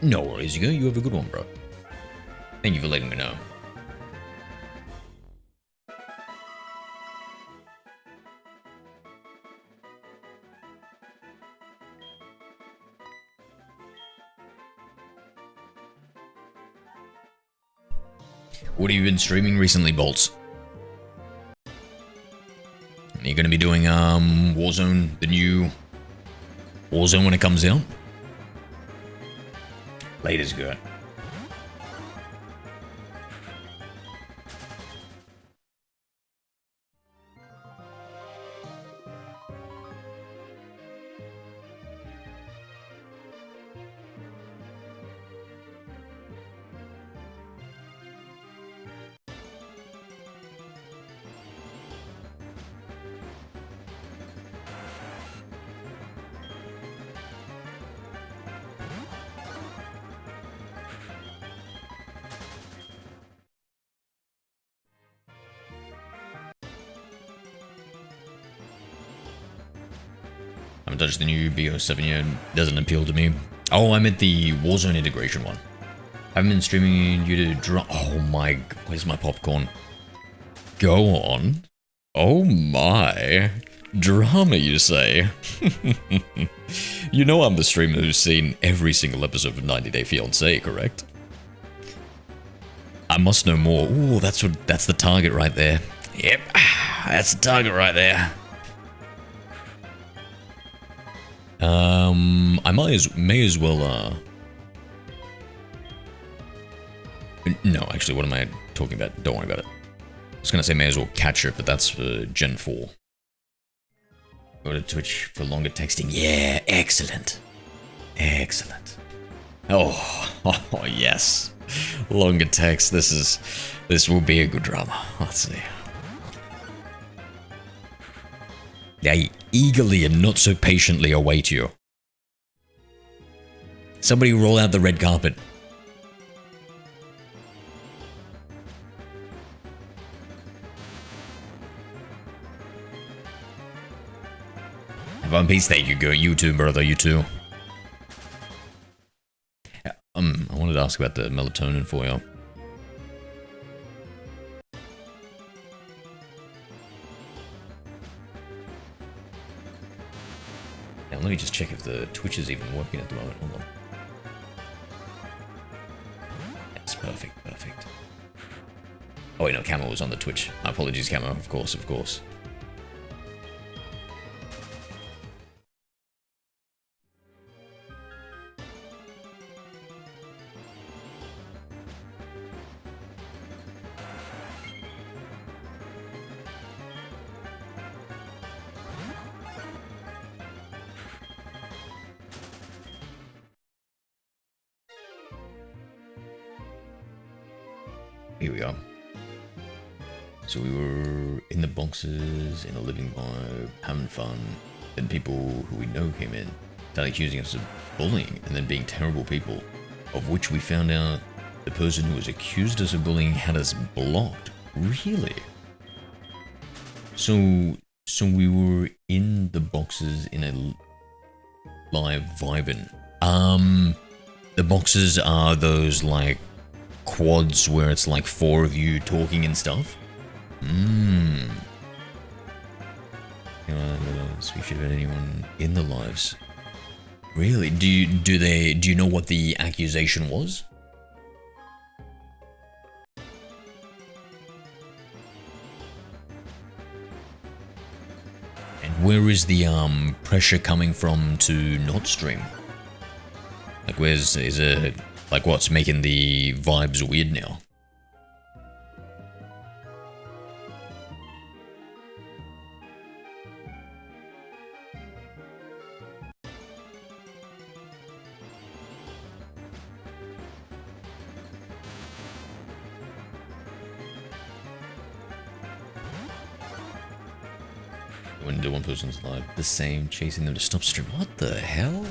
No worries, you have a good one, bro. Thank you for letting me know. What have you been streaming recently, Bolts? Are you gonna be doing Warzone, the new Warzone when it comes out? Late is good. I haven't touched the new BO7 yet. Doesn't appeal to me. Oh, I meant the Warzone integration one. I haven't been streaming due to drama. Oh my, where's my popcorn? Go on. Oh my. Drama, you say? You know I'm the streamer who's seen every single episode of 90 Day Fiancé, correct? I must know more. Ooh, that's the target right there. Yep, that's the target right there. I may as well, no, actually, what am I talking about? Don't worry about it. I was gonna say may as well catch it, but that's for Gen 4. Go to Twitch for longer texting. Yeah, excellent. Excellent. Oh, oh yes. Longer text. This will be a good drama. Let's see. I eagerly and not so patiently await you. Somebody roll out the red carpet. One Piece, thank you, girl. You too, brother. You too. I wanted to ask about the melatonin for you. Now, let me just check if the Twitch is even working at the moment. Hold on. That's perfect, perfect. Oh wait, no, Camo was on the Twitch. My apologies, Camo. Of course, of course. Here we are. So we were in the boxes, in a living vibe, having fun. Then people who we know came in, started accusing us of bullying and then being terrible people. Of which we found out the person who was accused us of bullying had us blocked. Really? So we were in the boxes in a live vibing. The boxes are those like quads where it's like 4 of you talking and stuff. You know, we should have had anyone in the lives. Really? Do you know what the accusation was? And where is the pressure coming from to not stream? Like is it like what's making the vibes weird now? When the one person's live, the same, chasing them to stop stream. What the hell?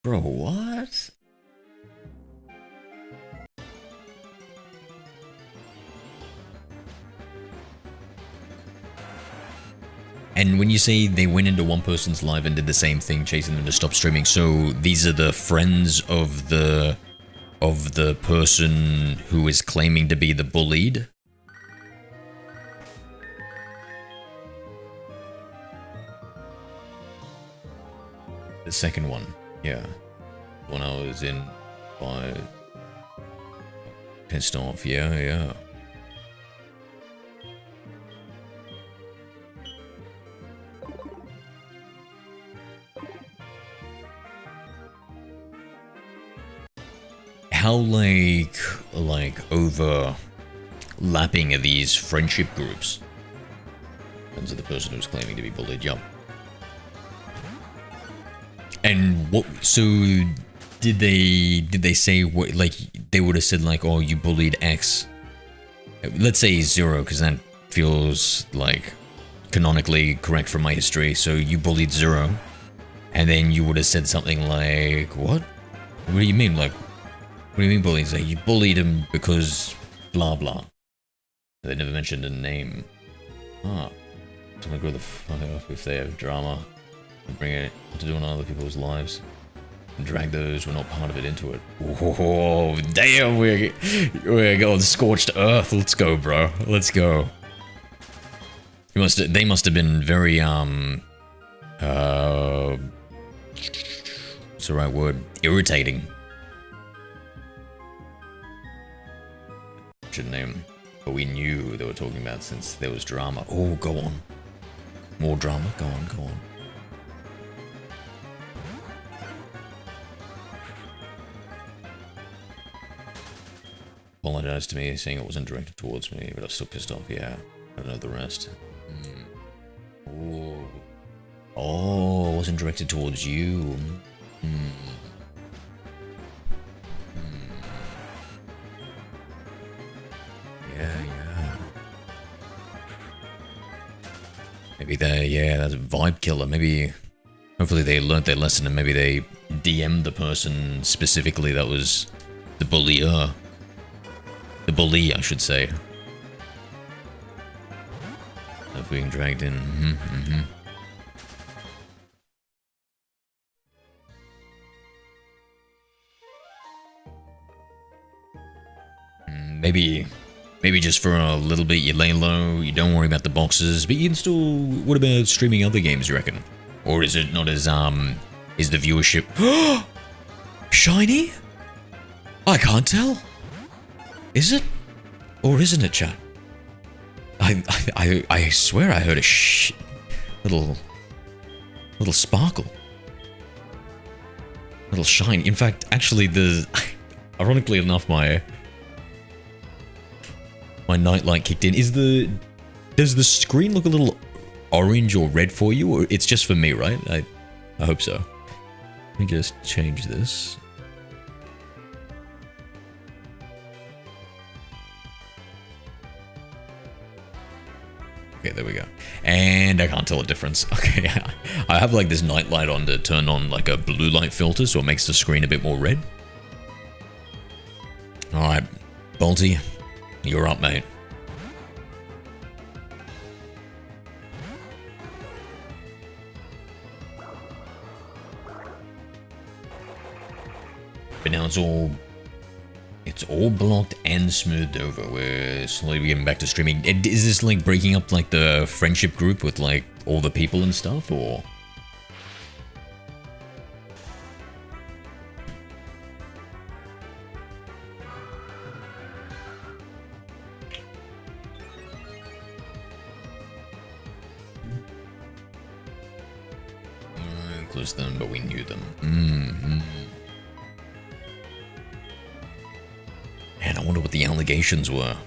Bro, what? And when you say they went into one person's live and did the same thing, chasing them to stop streaming, so these are the friends of the person who is claiming to be the bullied? The second one, yeah. When I was in by pissed off, yeah. How like overlapping are these friendship groups? Depends on the person who's claiming to be bullied, yup. And what, so did they say what, like they would have said like, oh, you bullied X. Let's say 0, because that feels like canonically correct from my history. So you bullied 0, and then you would have said something like, what? What do you mean? Like, what do you mean bullying? Like, you bullied him because blah blah. They never mentioned a name. Ah, I'm gonna go the fuck off if they have drama. Bring it to do on other people's lives. And drag those who are not part of it into it. Whoa, damn, we're going scorched earth. Let's go, bro. Let's go. They must have been very what's the right word? Irritating. Should name, but we knew they were talking about since there was drama. Oh, go on. More drama. Go on. Apologized to me, saying it wasn't directed towards me, but I was still pissed off. Yeah, I don't know the rest. Oh, it wasn't directed towards you. Yeah. Maybe that's a vibe killer. Maybe, hopefully they learnt their lesson and maybe they DM'd the person specifically that was the bullier. The bully, I should say. Of being dragged in. Maybe just for a little bit you lay low, you don't worry about the boxes, but you can still... What about streaming other games, you reckon? Or is it not as, is the viewership... Shiny? I can't tell. Is it? Or isn't it, chat? I swear I heard a little sparkle. Little shine. In fact, actually, ironically enough, my nightlight kicked in. Does the screen look a little orange or red for you? Or it's just for me, right? I hope so. Let me just change this. Okay, there we go. And I can't tell a difference. Okay, I have like this night light on to turn on like a blue light filter so it makes the screen a bit more red. Alright, Bolty, you're up, mate. But now it's all blocked and smoothed over. We're slowly getting back to streaming. Is this like breaking up like the friendship group with like all the people and stuff, or? Close them, but we knew them. Man, I wonder what the allegations were.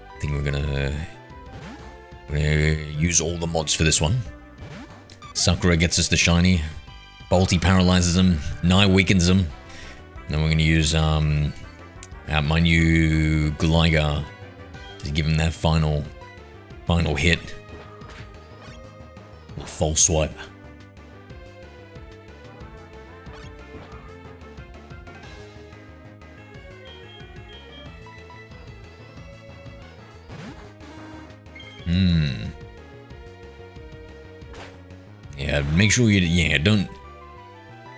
I think we're gonna use all the mods for this one. Sakura gets us the shiny. Bolty paralyzes him. Nai weakens him. Then we're gonna use my new Gligar to give him that final hit. A false swipe. Yeah, make sure you don't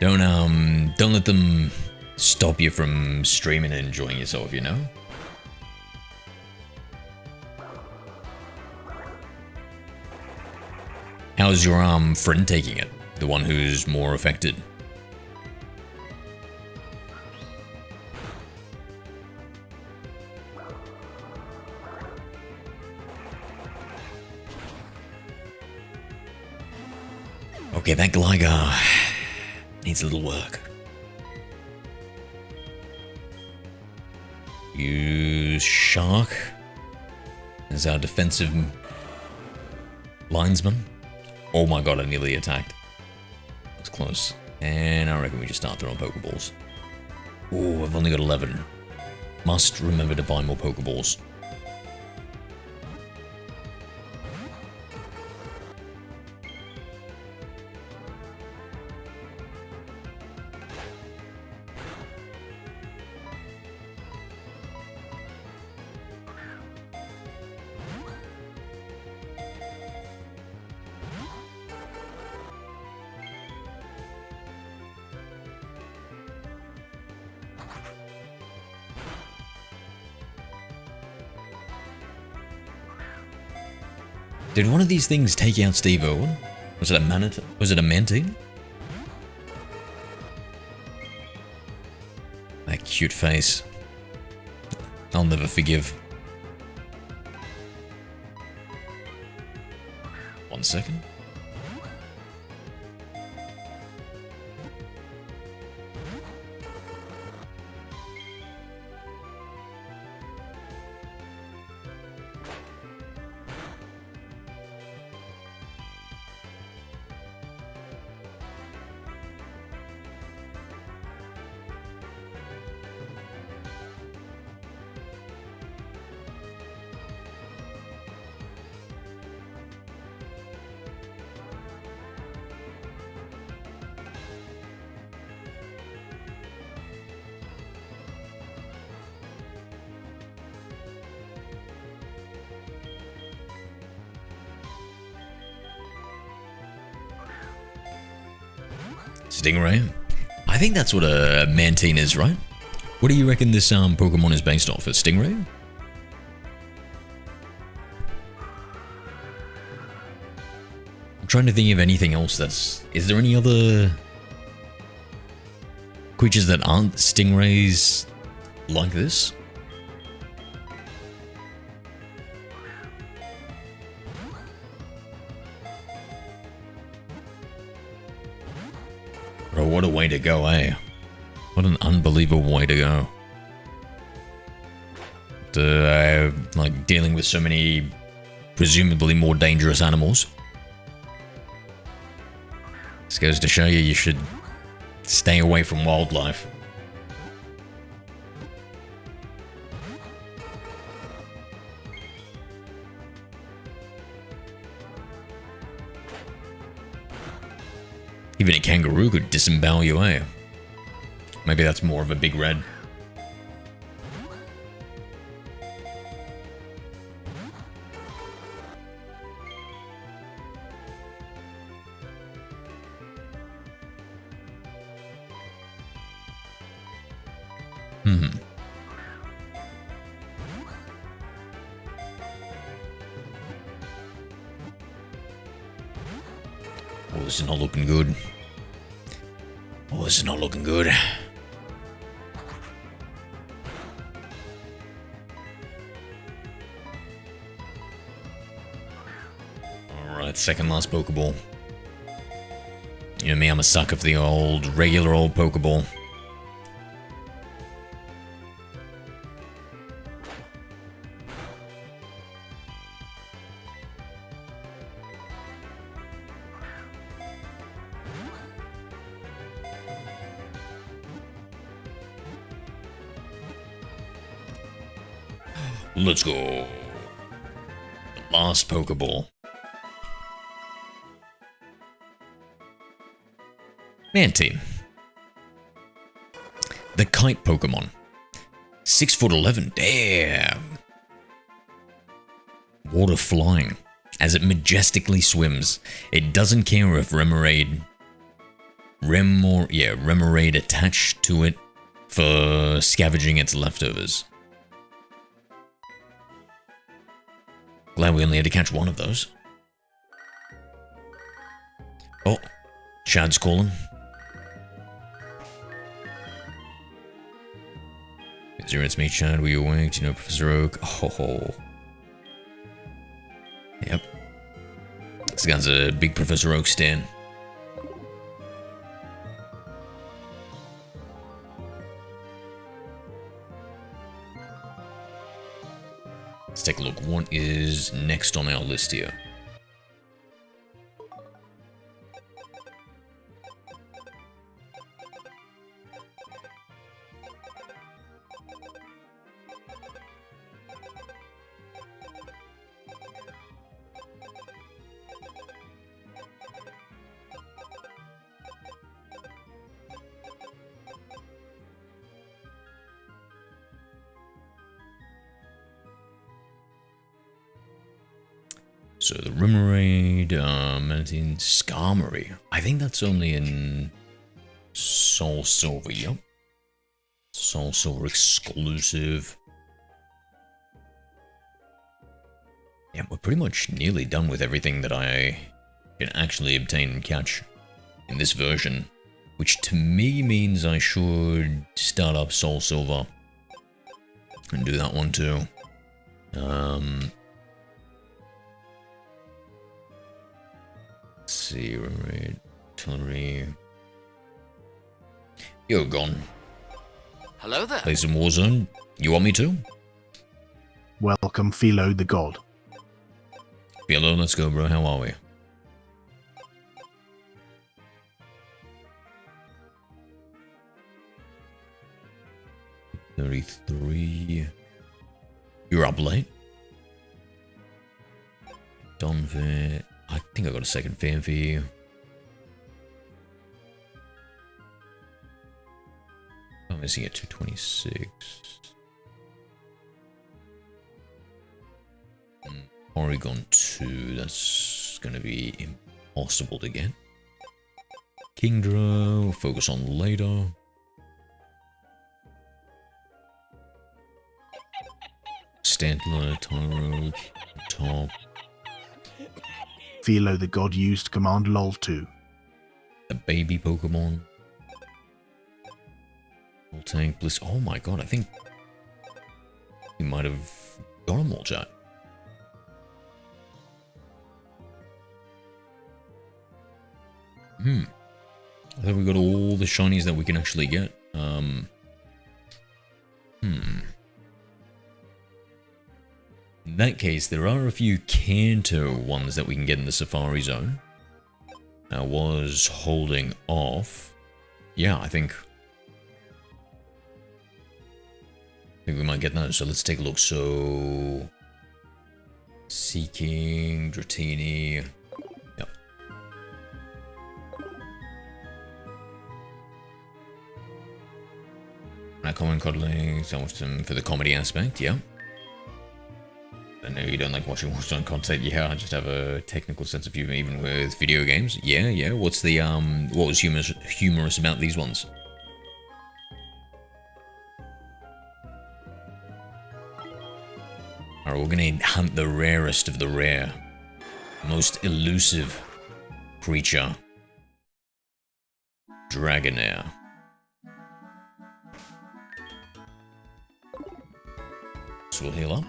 let them stop you from streaming and enjoying yourself, you know? How's your friend taking it? The one who's more affected? Okay, that Gligar needs a little work. Use Shark as our defensive linesman. Oh my god, I nearly attacked. That's close. And I reckon we just start throwing Pokeballs. Oh, I've only got 11. Must remember to buy more Pokeballs. Did one of these things take out Steve Irwin? Was it a Manatee? Was it a Mantine? That cute face. I'll never forgive. 1 second. Stingray? I think that's what a Mantine is, right? What do you reckon this Pokemon is based off? A Stingray? I'm trying to think of anything else that's... Is there any other creatures that aren't Stingrays like this? Bro, what a way to go, eh? What an unbelievable way to go. Like, dealing with so many presumably more dangerous animals. This goes to show you, you should stay away from wildlife. Even a kangaroo could disembowel you, eh? Maybe that's more of a big red. Oh, this is not looking good. Oh, this is not looking good. Alright, second last Pokeball. You know me, I'm a sucker for the regular old Pokeball. Let's go. The last Pokeball. Mantine. The kite Pokemon. 6'11". Damn. water flying as it majestically swims. It doesn't care if Remoraid attached to it for scavenging its leftovers. Glad we only had to catch one of those. Oh, Chad's calling. Zero, it's me, Chad. Were you awake? Do you know Professor Oak? Oh. Yep. This guy's a big Professor Oak stan. Let's take a look. What is next on our list here? So the Remoraid, Manatine, Skarmory. I think that's only in Soul Silver, yep. Soul Silver exclusive. Yeah, we're pretty much nearly done with everything that I can actually obtain and catch in this version. Which to me means I should start up Soul Silver and do that one too. Let's see, Remoraid, Artillery. You're gone. Hello there. Play some Warzone. You want me to? Welcome, Philo the God. Philo, let's go, bro. How are we? $33. You're up late. Done for... I think I got a second fan for you. I'm missing at 226. Oregon 2, that's gonna be impossible to get. Kingdra, focus on later. Stantler, Tyro, top. Philo the God used Command LOL 2. A baby Pokemon. Full tank, Bliss. Oh my god, I think we might have got them all, chat. I think we got all the shinies that we can actually get. In that case, there are a few Kanto ones that we can get in the Safari Zone. I was holding off. Yeah, I think we might get those. So let's take a look. So, Seeking, Dratini. Yep. Common Cuddling, so much for the comedy aspect, yeah. I know you don't like watching Warzone content. Yeah, I just have a technical sense of humor even with video games. Yeah. What's the what was humorous about these ones? Alright, we're gonna hunt the rarest of the rare. Most elusive creature. Dragonair. So we'll heal up.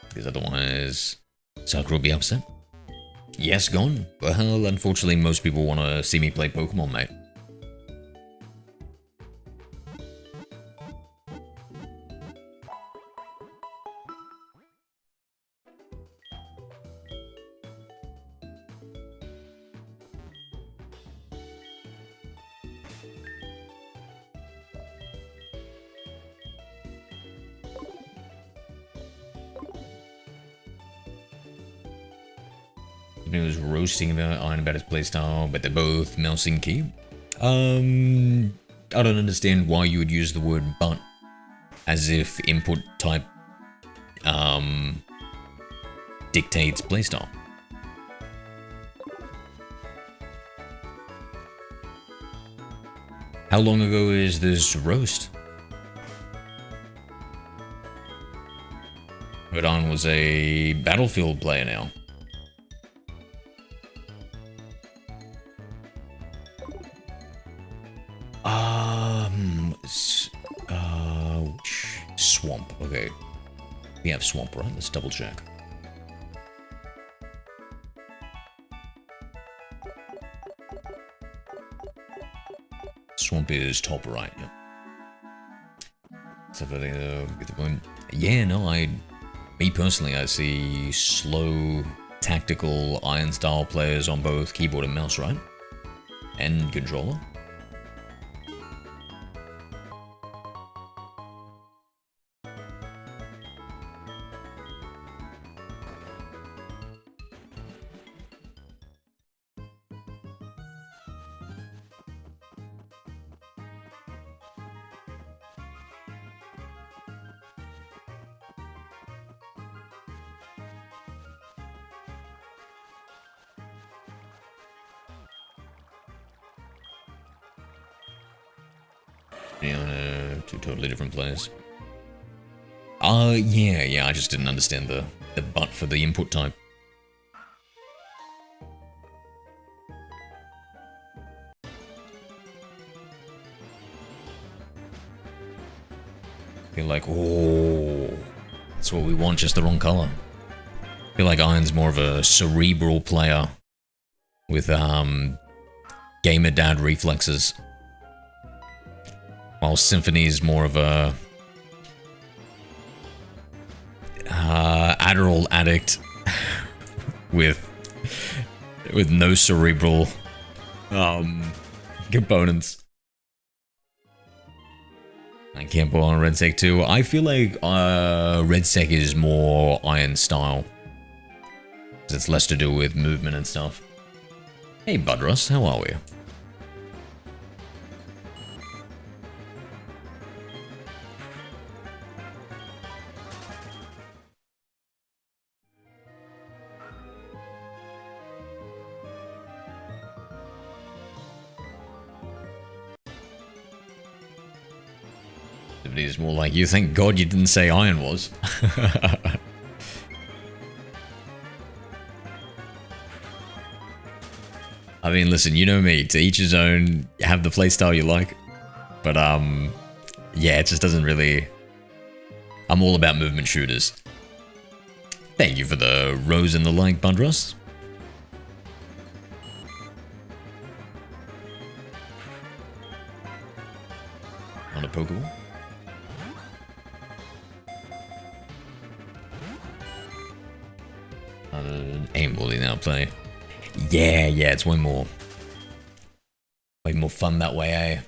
Because otherwise, Sakura will be upset. Yes, gone. Well, unfortunately, most people want to see me play Pokemon, mate. He was roasting about Iron about his playstyle, but they're both mousing key. I don't understand why you would use the word but as if input type dictates playstyle. How long ago is this roast? Rodon was a Battlefield player now. Swamp. Okay. We have Swamp, right? Let's double check. Swamp is top right, yeah. So for the yeah, no, me personally, I see slow, tactical, iron style players on both keyboard and mouse, right? And controller. Two totally different players. Yeah, I just didn't understand the but for the input type. Feel like, oh, that's what we want, just the wrong color. Feel like Iron's more of a cerebral player with gamer dad reflexes. While Symphony is more of a Adderall addict with no cerebral components. I can't put on Red Sec 2. I feel like Red Sec is more Iron style. It's less to do with movement and stuff. Hey Budrus, how are we? It's more like, you thank God you didn't say Iron was. I mean, listen, you know me, to each his own, have the playstyle you like. But, yeah, it just doesn't really... I'm all about movement shooters. Thank you for the rose and the like, Budrus. On a Pokeball. Aim Bully now play. Yeah, it's way more fun that way, eh?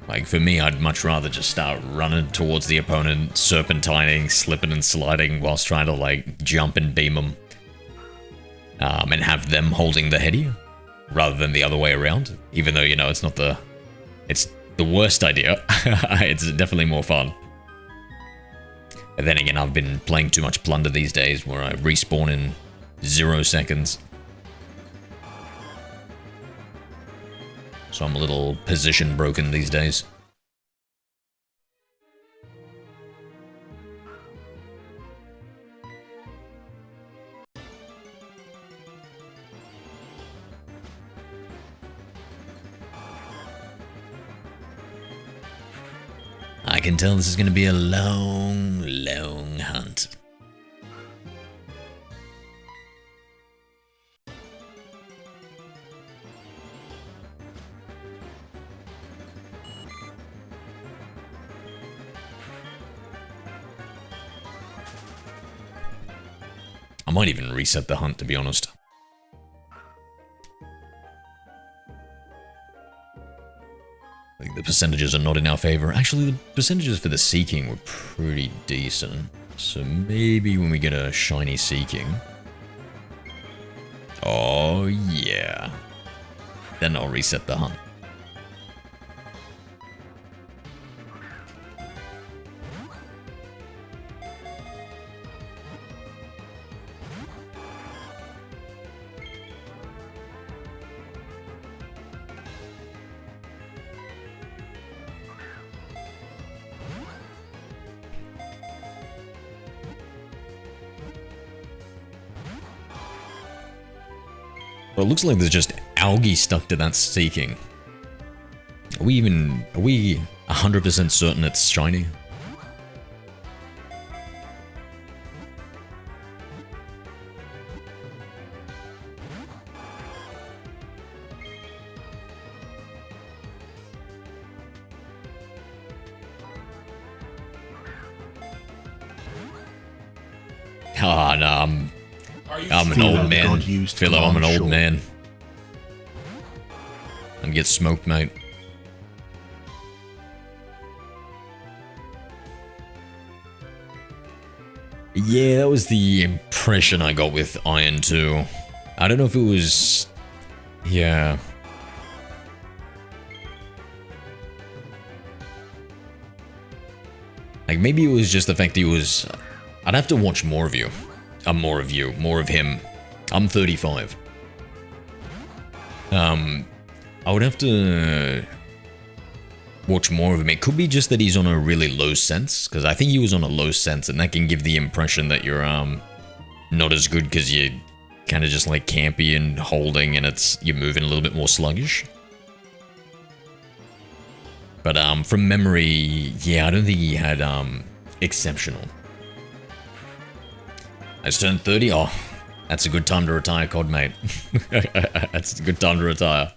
Like, for me, I'd much rather just start running towards the opponent, serpentining, slipping and sliding, whilst trying to, like, jump and beam them. And have them holding the heady, rather than the other way around. Even though, you know, it's the worst idea. It's definitely more fun. And then again, I've been playing too much Plunder these days, where I respawn in 0 seconds. So I'm a little position broken these days. I can tell this is going to be a long, long hunt. might even reset the hunt, to be honest. I think the percentages are not in our favor. Actually, the percentages for the Seeking were pretty decent. So maybe when we get a shiny Seeking... Oh, yeah. Then I'll reset the hunt. Well, it looks like there's just algae stuck to that Seeking. Are we 100% certain it's shiny? Ah, no, I'm an old man, Philo, I'm an old man. I'm get smoked, mate. Yeah, that was the impression I got with Iron 2. I don't know if it was... Yeah. Like, maybe it was just the fact he was... I'd have to watch more of you. More of you. More of him. I'm 35. I would have to... watch more of him. It could be just that he's on a really low sense, because I think he was on a low sense, and that can give the impression that you're, not as good because you're kind of just, like, campy and holding, and you're moving a little bit more sluggish. But, from memory, yeah, I don't think he had, exceptional. I just turned 30. Oh, that's a good time to retire, COD, mate. That's a good time to retire.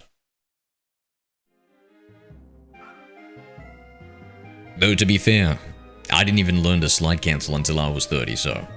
Though, to be fair, I didn't even learn to slide cancel until I was 30, so...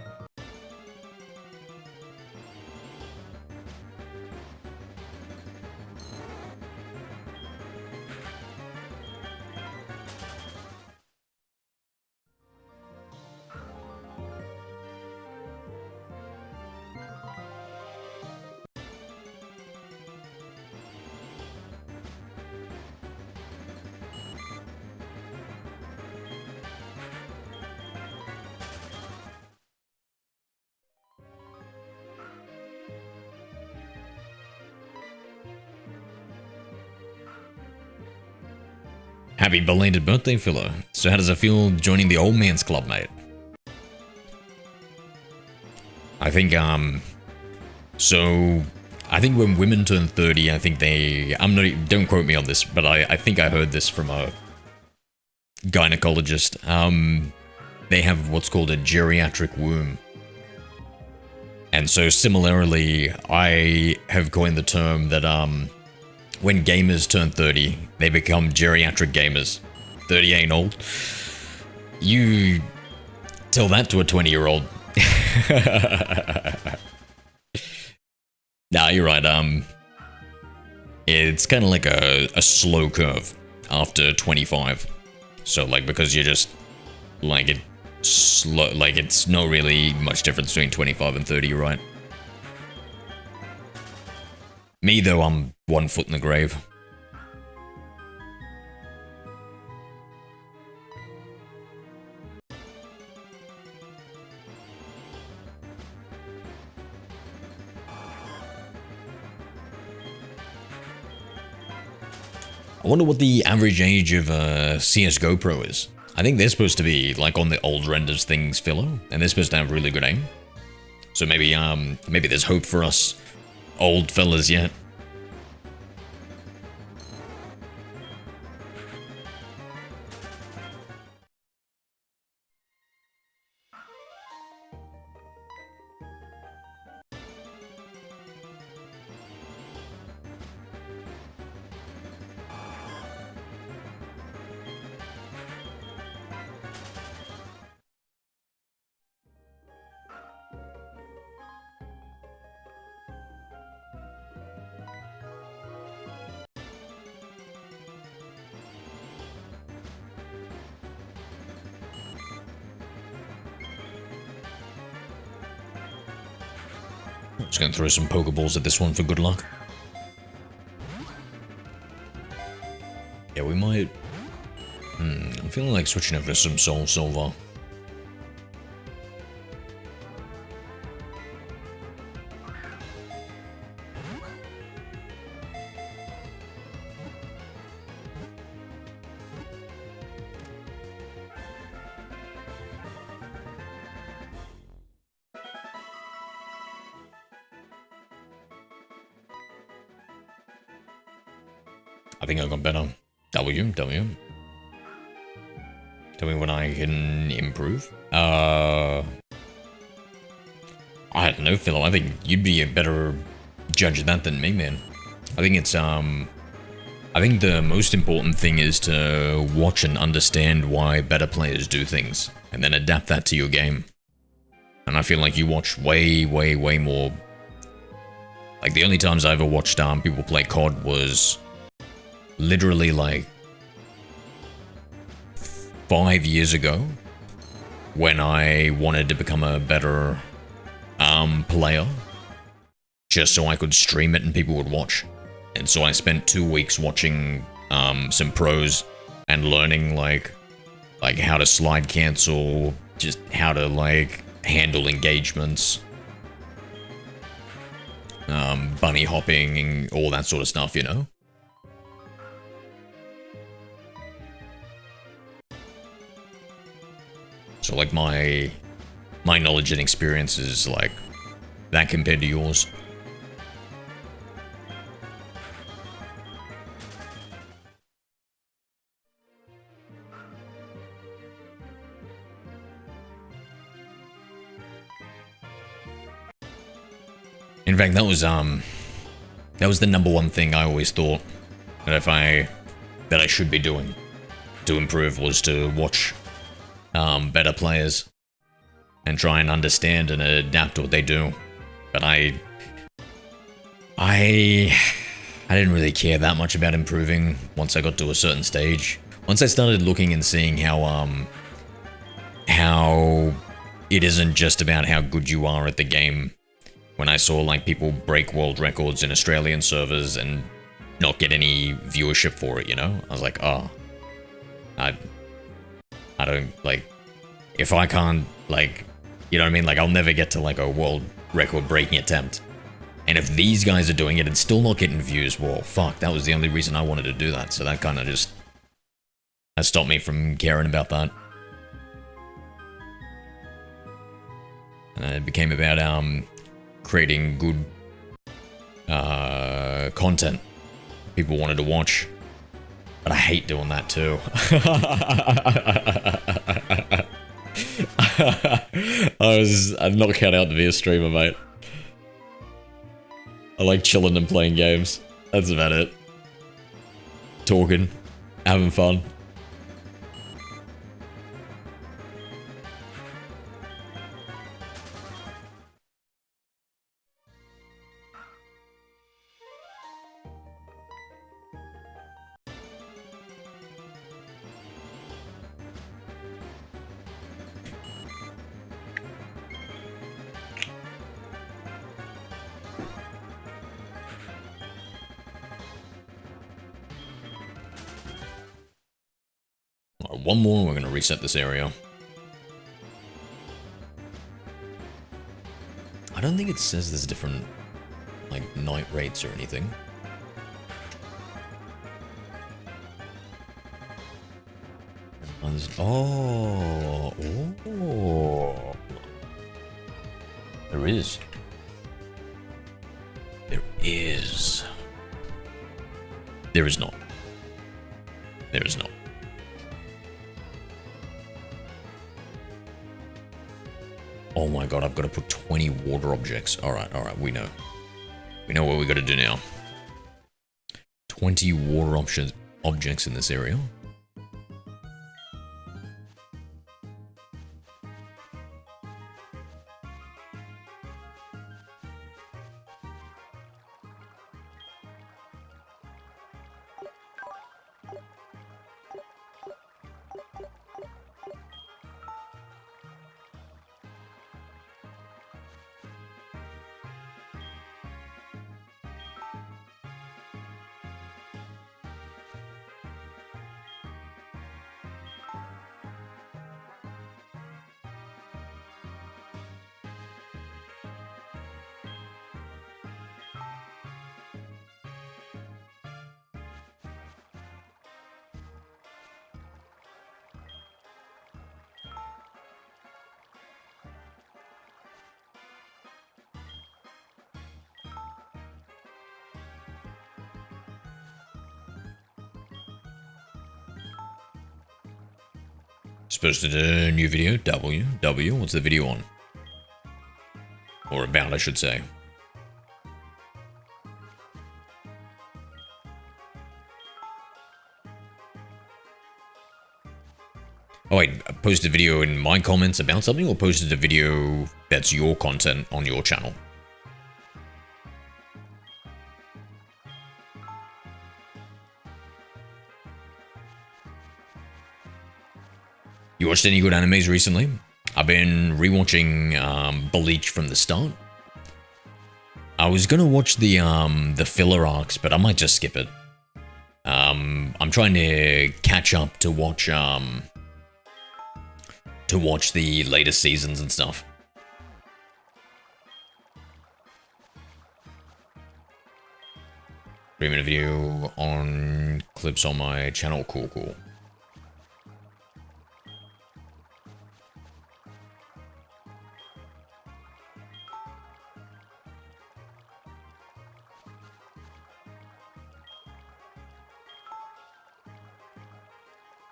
Happy belated birthday, Philo. So how does it feel joining the old man's club, mate? I think, so... I think when women turn 30, I think they... don't quote me on this, but I think I heard this from a gynecologist. They have what's called a geriatric womb. And so similarly, I have coined the term that, when gamers turn 30, they become geriatric gamers. 30 ain't old. You tell that to a 20-year-old. Nah, you're right. It's kind of like a slow curve after 25. So, like, because you're just, like, it's not really much difference between 25 and 30, you're right. Me, though, I'm 1 foot in the grave. I wonder what the average age of a CSGO pro is. I think they're supposed to be, like, on the older end of things, Philo, and they're supposed to have really good aim. So maybe, maybe there's hope for us old fellas yet. Just gonna throw some Pokeballs at this one for good luck. Yeah, we might... I'm feeling like switching over to some Soul Silver. I think I got better. W. Tell me when I can improve. I don't know, Phil. I think you'd be a better judge of that than me, man. I think it's, I think the most important thing is to watch and understand why better players do things, and then adapt that to your game. And I feel like you watch way more. Like, the only times I ever watched people play COD was literally like 5 years ago, when I wanted to become a better player, just so I could stream it and people would watch. And so I spent 2 weeks watching some pros and learning like how to slide cancel, just how to like handle engagements, bunny hopping and all that sort of stuff, you know? So like my knowledge and experience is like that compared to yours. In fact, that was the number one thing I always thought that I should be doing to improve, was to watch better players and try and understand and adapt what they do. But I didn't really care that much about improving once I got to a certain stage. Once I started looking and seeing how it isn't just about how good you are at the game. When I saw like people break world records in Australian servers and not get any viewership for it, you know? I was like, oh, I don't, like, if I can't, like, you know what I mean? Like, I'll never get to, like, a world record-breaking attempt. And if these guys are doing it and still not getting views, well, fuck, that was the only reason I wanted to do that. So that kind of just... that stopped me from caring about that. And it became about, creating good, content people wanted to watch. But I hate doing that too. I'm not cut out to be a streamer, mate. I like chilling and playing games. That's about it. Talking, having fun. Alright, one more and we're going to reset this area. I don't think it says there's different, like, night rates or anything. Oh. There is. There is. There is not. There is not. Oh my god, I've got to put 20 water objects. Alright, we know. We know what we got to do now. 20 water objects in this area. Supposed to do a new video. W. What's the video on? Or about, I should say. Oh wait, I posted a video in my comments about something, or posted a video that's your content on your channel? You watched any good animes recently? I've been rewatching Bleach from the start. I was gonna watch the filler arcs, but I might just skip it. I'm trying to catch up to watch the latest seasons and stuff. Streaming a video on clips on my channel. Cool.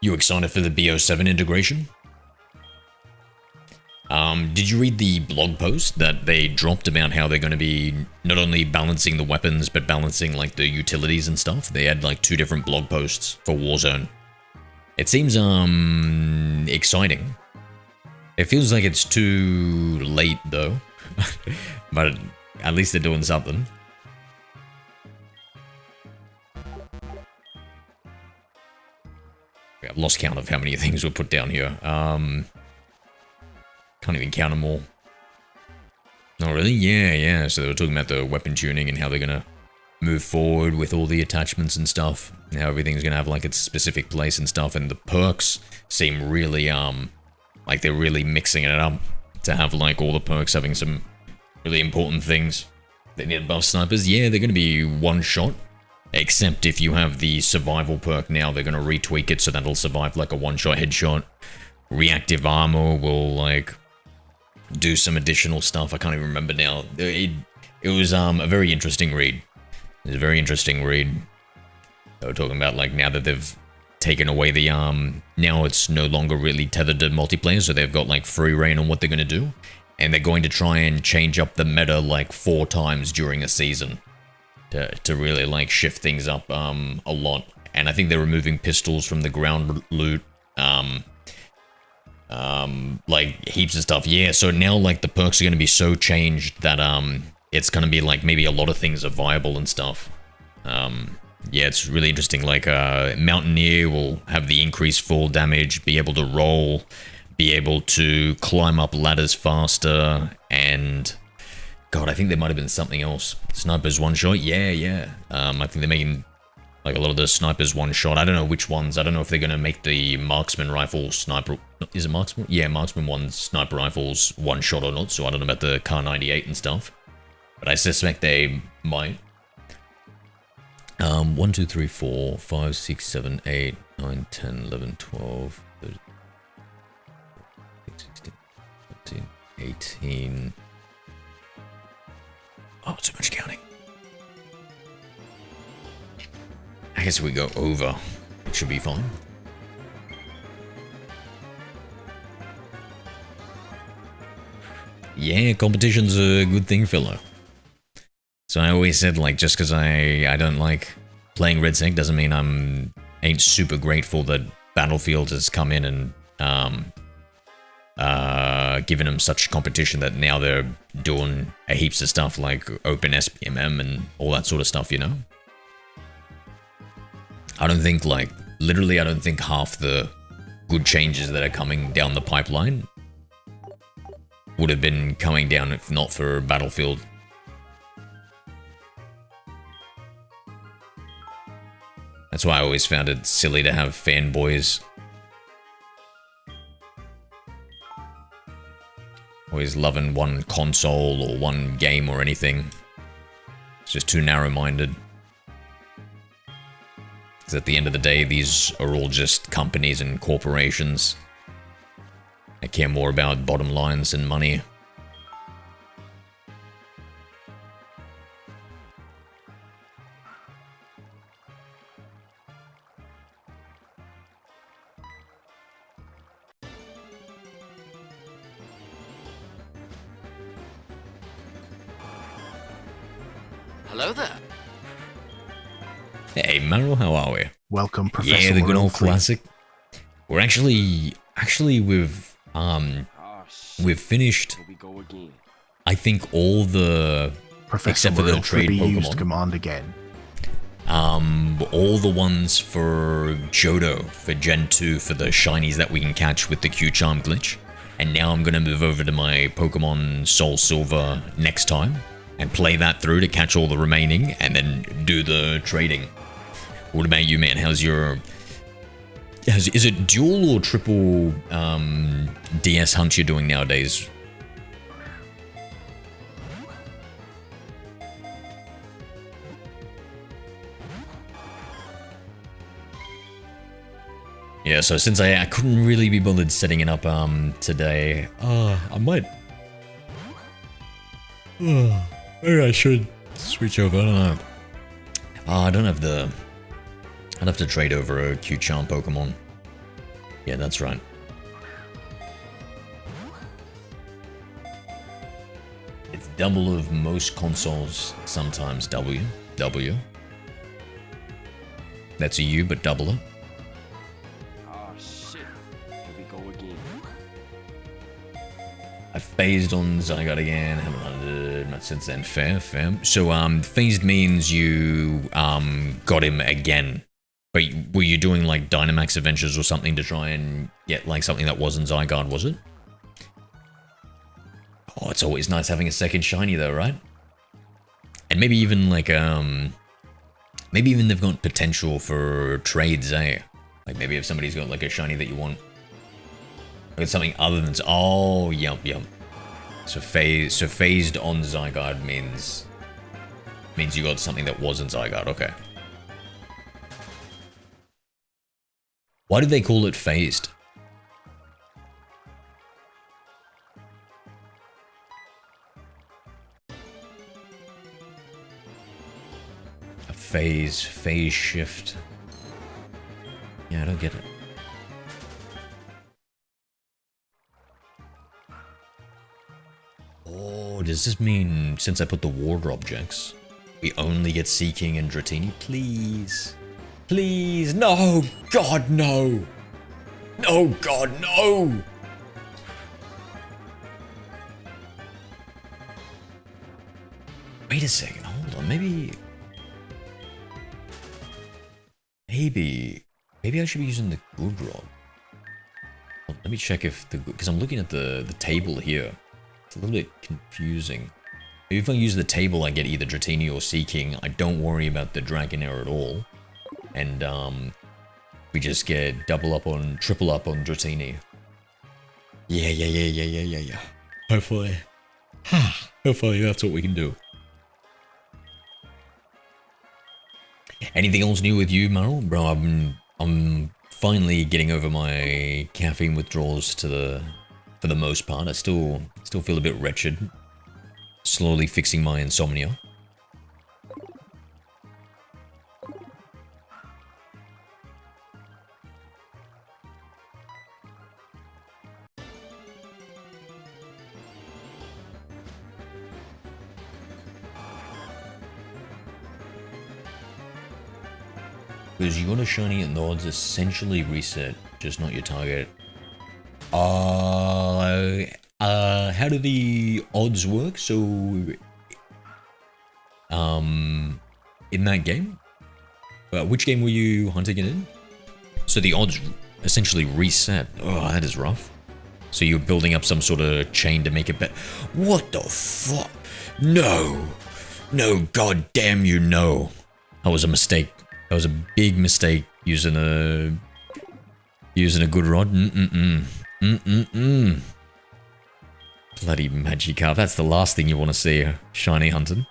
You excited for the BO7 integration? Did you read the blog post that they dropped about how they're going to be not only balancing the weapons, but balancing like the utilities and stuff? They had like 2 different blog posts for Warzone. It seems exciting. It feels like it's too late though, but at least they're doing something. I've lost count of how many things were put down here. Can't even count them all. Oh, really? Yeah. So they were talking about the weapon tuning and how they're gonna move forward with all the attachments and stuff. Now everything's gonna have like its specific place and stuff, and the perks seem really, like they're really mixing it up to have like all the perks having some really important things. They need buff snipers. Yeah, they're gonna be one shot. Except if you have the survival perk now, they're gonna retweak it so that'll survive like a one-shot headshot. Reactive armor will like do some additional stuff. I can't even remember now. It was a very interesting read. It was a very interesting read. They were talking about like now that they've taken away the now it's no longer really tethered to multiplayer, so they've got like free reign on what they're gonna do, and they're going to try and change up the meta like 4 times during a season. To really like shift things up a lot. And I think they're removing pistols from the ground loot, like heaps of stuff. Yeah, so now like the perks are going to be so changed that it's going to be like maybe a lot of things are viable and stuff. Yeah, it's really interesting. Like Mountaineer will have the increased fall damage, be able to roll, be able to climb up ladders faster, and God, I think there might have been something else. Snipers one shot? Yeah. I think they're making like a lot of the snipers one shot. I don't know which ones. I don't know if they're going to make the marksman rifle sniper... Is it marksman? Yeah, marksman one sniper rifles one shot or not. So I don't know about the Kar 98 and stuff. But I suspect they might. 1, 2, 3, 4, 5, 6, 7, 8, 9, 10, 11, 12, 13, 16, 17, 18... Oh, too much counting. I guess if we go over, it should be fine. Yeah, competition's a good thing, fella. So I always said, like, just because I don't like playing Red Sec doesn't mean ain't super grateful that Battlefield has come in and given them such competition that now they're doing heaps of stuff like open SPMM and all that sort of stuff, you know? I don't think, like, literally I don't think half the good changes that are coming down the pipeline would have been coming down if not for Battlefield. That's why I always found it silly to have fanboys always loving one console or one game or anything. It's just too narrow-minded. Because at the end of the day, these are all just companies and corporations. They care more about bottom lines and money. Hello there. Hey, Meryl, how are we? Welcome, Professor Yeah, the good old 103. classic. We're actually we've finished, Here we go again. I think, all the, Professor except for the 103 trade used Pokemon. command again. All the ones for Johto, for Gen 2, for the shinies that we can catch with the Q-Charm glitch. And now I'm gonna move over to my Pokemon Soul Silver next time and play that through to catch all the remaining and then do the trading. What about you, man? How's your... is it dual or triple DS hunts you're doing nowadays? Yeah, so since I couldn't really be bothered setting it up today, I might... maybe I should switch over, I don't know. I don't have the... I'd have to trade over a Q-Charm Pokemon. Yeah, that's right. It's double of most consoles, sometimes W. W. That's a U, but double it. Oh shit. Here we go again. I phased on Zygarde again, haven't hunted much since then. Fair, fair. So, phased means you, got him again. But were you doing, like, Dynamax Adventures or something to try and get, like, something that wasn't Zygarde, was it? Oh, it's always nice having a second shiny, though, right? And maybe even, like, maybe even they've got potential for trades, eh? Like, maybe if somebody's got, like, a shiny that you want. Like, something other than... Oh, yup, yup. So phased on Zygarde means you got something that wasn't Zygarde, okay. Why do they call it phased? A phase shift. Yeah, I don't get it. Oh, does this mean since I put the water objects, we only get Seeking and Dratini? Please. Please, no! God, no! No, God, no! Wait a second, hold on, maybe I should be using the good rod. Let me check if the, because I'm looking at the table here. It's a little bit confusing. Maybe if I use the table, I get either Dratini or Seeking. I don't worry about the Dragonair at all. And, we just get triple up on Dratini. Yeah. Hopefully. Hopefully that's what we can do. Anything else new with you, Meryl? Bro, I'm finally getting over my caffeine withdrawals for the most part. I still feel a bit wretched. Slowly fixing my insomnia. Because you got a shiny and the odds essentially reset, just not your target. How do the odds work? So, in that game? Which game were you hunting it in? So the odds essentially reset. Oh, that is rough. So you're building up some sort of chain to make it better. What the fuck? No! No, god damn you, no. That was a mistake. That was a big mistake using a good rod. Bloody Magikarp. That's the last thing you want to see, shiny hunting.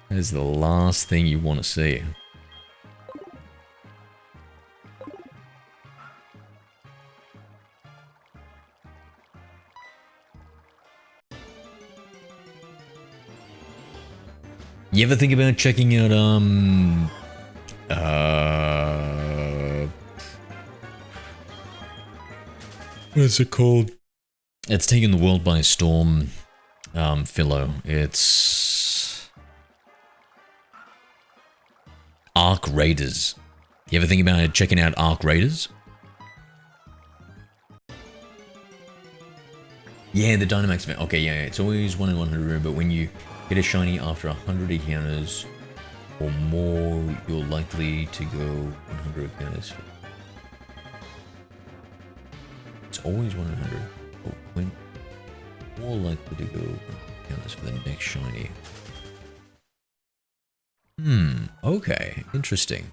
That is the last thing you want to see. You ever think about checking out, what's it called? It's taken the world by storm, Philo. It's... Arc Raiders. You ever think about checking out Arc Raiders? Yeah, the Dynamax event. Okay, yeah, it's always 1 in 100, but when you get a shiny after 100 encounters or more, you're likely to go 100 encounters. It's always 1 in 100, but when more likely to go encounters for the next shiny. Okay, interesting.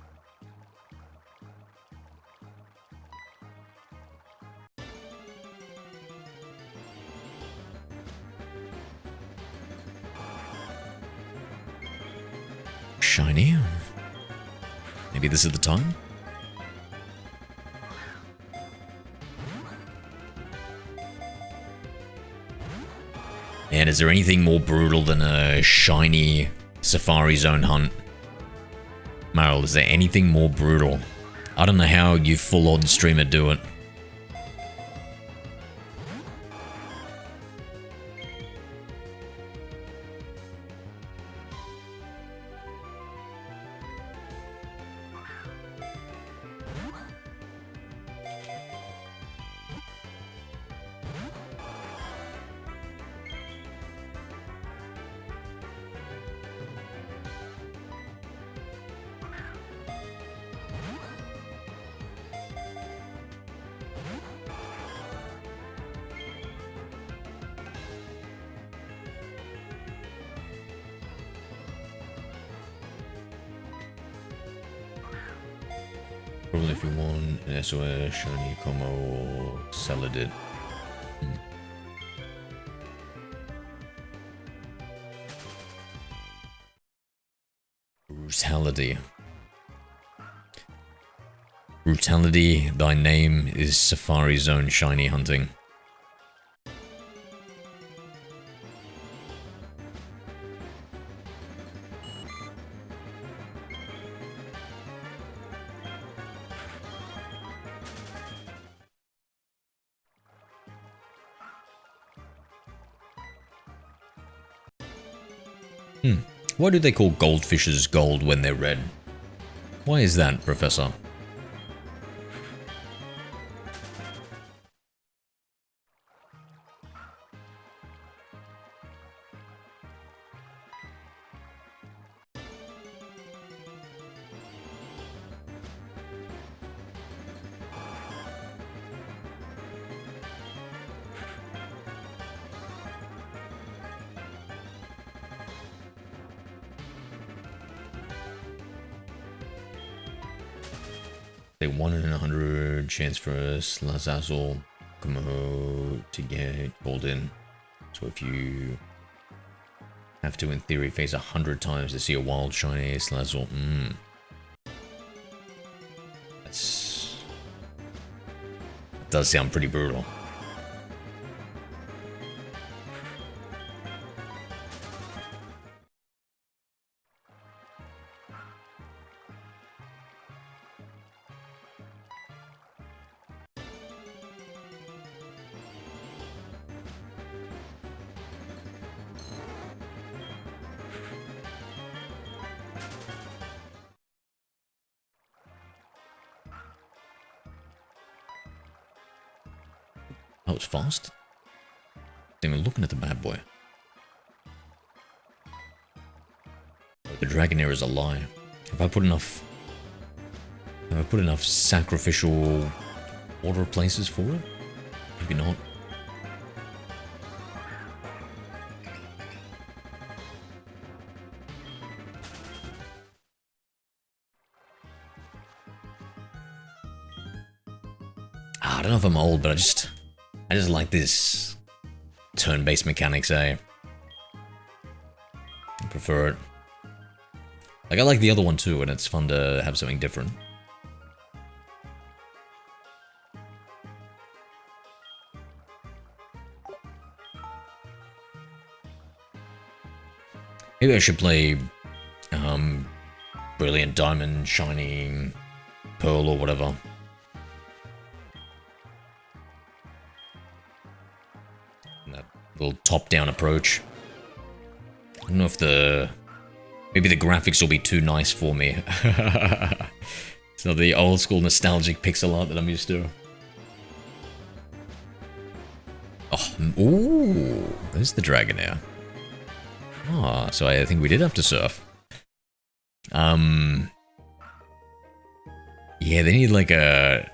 Shiny. Maybe this is the time? And is there anything more brutal than a shiny Safari Zone hunt? Meryl, is there anything more brutal? I don't know how you full-on streamer do it. Probably if you want an SOS, Shiny Como, or Saladin. Brutality. Brutality, thy name is Safari Zone shiny hunting. Why do they call goldfishes gold when they're red? Why is that, Professor? Say 1 in 100 chance for a Slazazzle Kumaho to get pulled in. So if you have to, in theory, face 100 times to see a wild shiny Slazazzle, that does sound pretty brutal. That was fast. Didn't even looking at the bad boy. The Dragonair is a lie. Have I put enough sacrificial order places for it? Maybe not. I don't know if I'm old, but I just like this turn-based mechanics, eh? I prefer it. Like, I like the other one too, and it's fun to have something different. Maybe I should play Brilliant Diamond, Shining Pearl, or whatever. That little top-down approach. I don't know if maybe Maybe the graphics will be too nice for me. It's not the old school nostalgic pixel art that I'm used to. Oh, ooh, there's the Dragonair. Ah, so I think we did have to surf. Yeah, they need like a...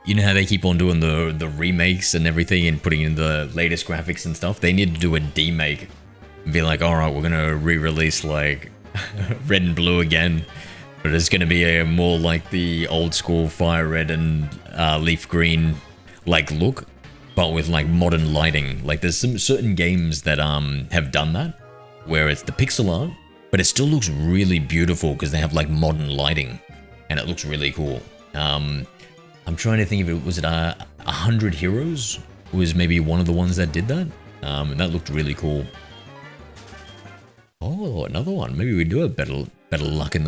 You know how they keep on doing the remakes and everything and putting in the latest graphics and stuff? They need to do a demake. And be like, alright, we're gonna re-release like Red and Blue again. But it's gonna be a more like the old school Fire Red and Leaf Green like look. But with like modern lighting. Like there's some certain games that have done that. Where it's the pixel art. But it still looks really beautiful because they have like modern lighting. And it looks really cool. I'm trying to think if it was 100 Heroes was maybe one of the ones that did that. And that looked really cool. Oh, another one. Maybe we do have better luck in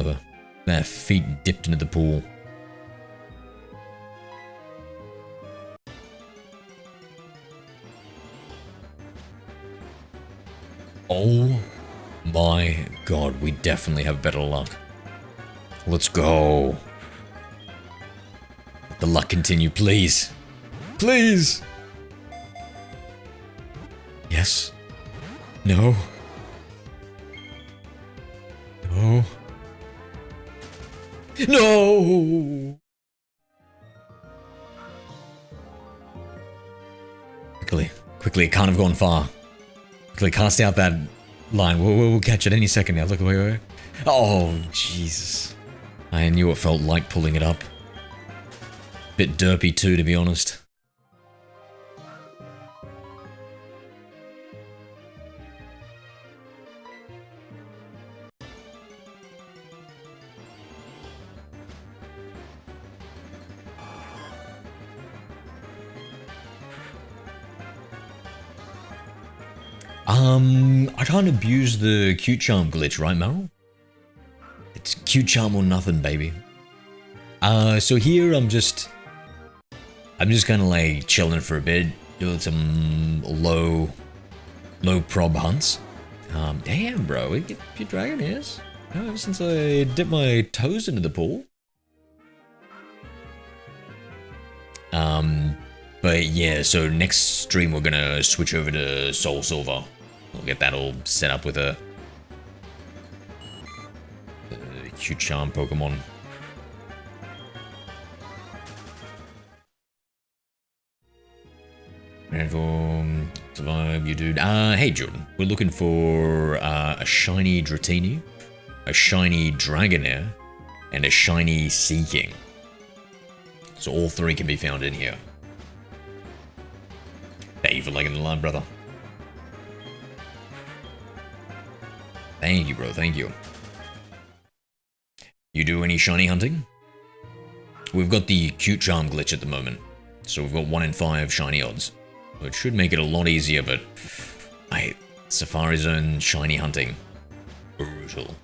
their feet dipped into the pool. Oh my god, we definitely have better luck. Let's go. Let the luck continue, please. Please! Yes. No. No. No! Quickly, it can't have gone far. Quickly, cast out that line. We'll catch it any second now. Look, wait. Oh, Jesus. I knew it felt like pulling it up. Bit derpy too, to be honest. I can't abuse the cute charm glitch, right, Meryl? It's cute charm or nothing, baby. So here I'm just kind of like chilling for a bit, doing some low prob hunts. Damn, bro, we get your dragon ears. Ever since I dipped my toes into the pool. But yeah, so next stream we're gonna switch over to Soul Silver. We'll get that all set up with a cute charm Pokemon. Transform, survive, you dude. Hey Jordan, we're looking for a shiny Dratini, a shiny Dragonair, and a shiny Seaking. So all three can be found in here. Thank you for liking the live, brother. Thank you, bro. Thank you. You do any shiny hunting? We've got the cute charm glitch at the moment. So we've got 1 in 5 shiny odds. So it should make it a lot easier, but... Safari Zone shiny hunting. Brutal.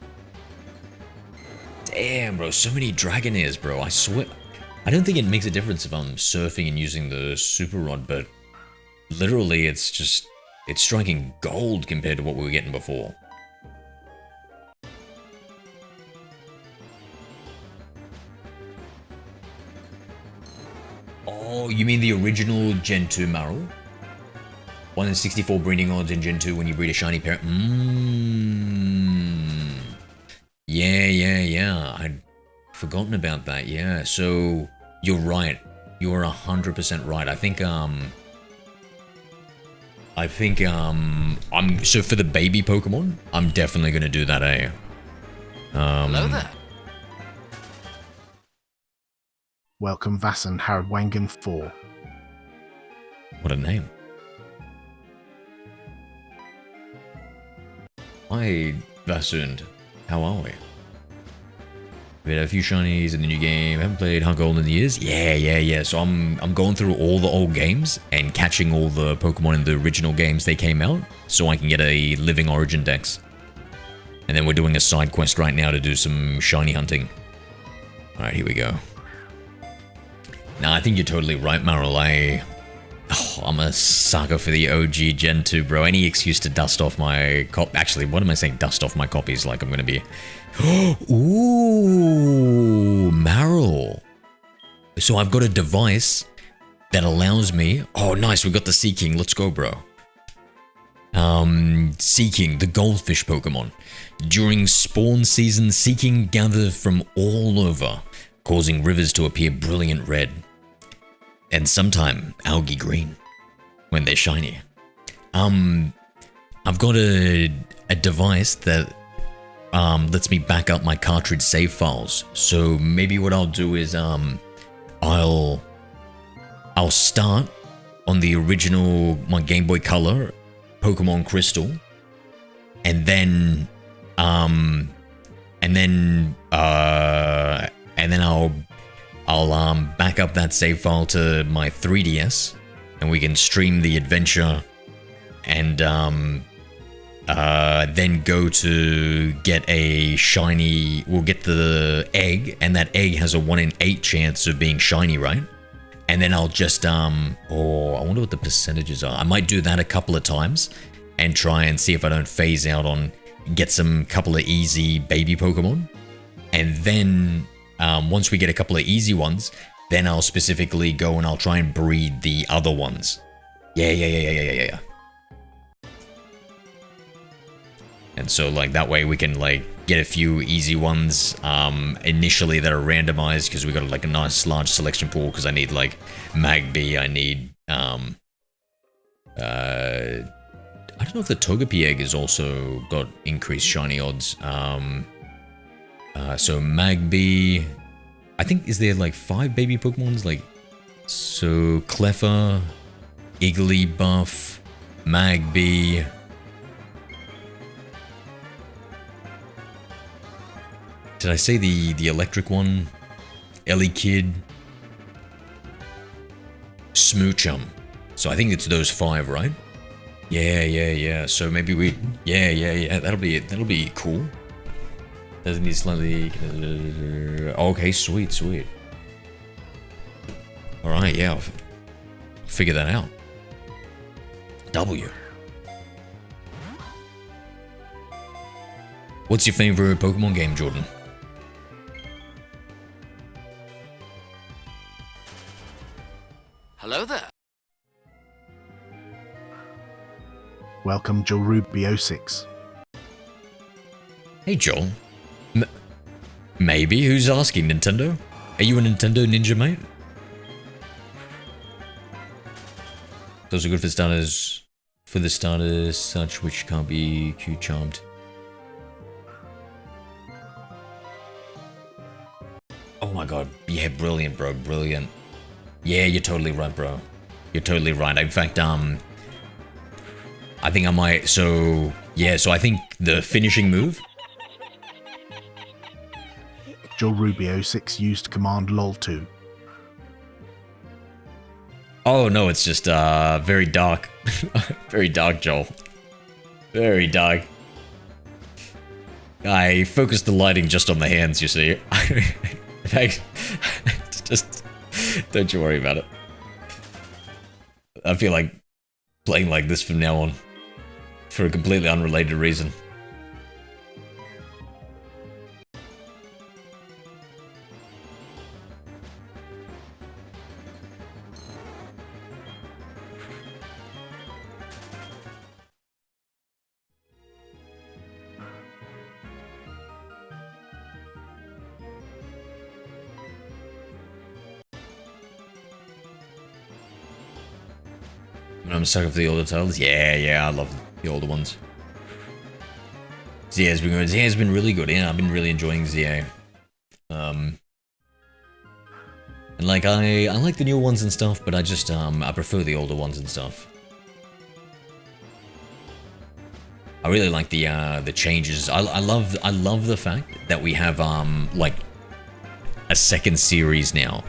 Damn, bro. So many Dragonairs, bro. I swear... I don't think it makes a difference if I'm surfing and using the Super Rod, but... Literally, it's just... It's striking gold compared to what we were getting before. Oh, you mean the original Gen 2 Marl? 1 in 64 breeding odds in Gen 2 when you breed a shiny parent. Yeah. I'd forgotten about that, yeah. So, you're right. You're 100% right. So for the baby Pokemon, I'm definitely gonna do that, eh? Hello there. Welcome Vasan Hardwangan 4. What a name. Hi, Vasund. How are we? We had a few shinies in the new game. Haven't played HeartGold in years. Yeah. So I'm going through all the old games and catching all the Pokemon in the original games they came out, so I can get a living origin dex. And then we're doing a side quest right now to do some shiny hunting. All right, here we go. Nah, I think you're totally right, Marl. Oh, I'm a sucker for the OG Gen 2, bro. Any excuse to dust off my Actually, what am I saying? Dust off my copies like I'm gonna be... Ooh, Marill. So I've got a device that allows me... Oh, nice. We got the Seeking. Let's go, bro. Seeking, the goldfish Pokemon. During spawn season, Seeking gather from all over, causing rivers to appear brilliant red. And sometime algae green when they're shiny. I've got a device that lets me back up my cartridge save files. So maybe what I'll do is I'll start on the original my Game Boy Color Pokemon Crystal, and then I'll back up that save file to my 3DS, and we can stream the adventure, and then go to get a shiny. We'll get the egg, and that egg has a 1 in 8 chance of being shiny, right? And then I'll just oh, I wonder what the percentages are. I might do that a couple of times and try and see if I don't phase out on get some couple of easy baby Pokemon, and then once we get a couple of easy ones, then I'll specifically go and I'll try and breed the other ones. Yeah. And so like that way we can like get a few easy ones initially that are randomized, because we got like a nice large selection pool, because I need like Magby, I need I don't know if the Togepi egg has also got increased shiny odds. So Magby, I think, is there like 5 baby Pokemons? Like, so Cleffa, Igglybuff, Magby. Did I say the electric one? Kid, Smoochum. So I think it's those 5, right? Yeah. So maybe we, yeah. That'll be cool. Doesn't need slightly. Okay, sweet. All right, yeah. I'll figure that out. W. What's your favorite Pokemon game, Jordan? Hello there. Welcome, Joe Rubio 6. Hey, Joel. Maybe? Who's asking, Nintendo? Are you a Nintendo ninja, mate? Those are good for starters. For the starters, such which can't be Q-charmed. Oh my god. Yeah, brilliant, bro. Brilliant. Yeah, you're totally right, bro. You're totally right. In fact, I think I might... So, yeah, so I think the finishing move... Joe Rubio 6 used command lol2. Oh, no, it's just, very dark. Very dark, Joel. Very dark. I focused the lighting just on the hands, you see. In fact, just... Don't you worry about it. I feel like playing like this from now on. For a completely unrelated reason. I'm sucker for the older titles. Yeah, I love the older ones. ZA's been good. ZA's been really good. Yeah, I've been really enjoying ZA. And like I like the newer ones and stuff, but I just I prefer the older ones and stuff. I really like the changes. I love the fact that we have like a second series now.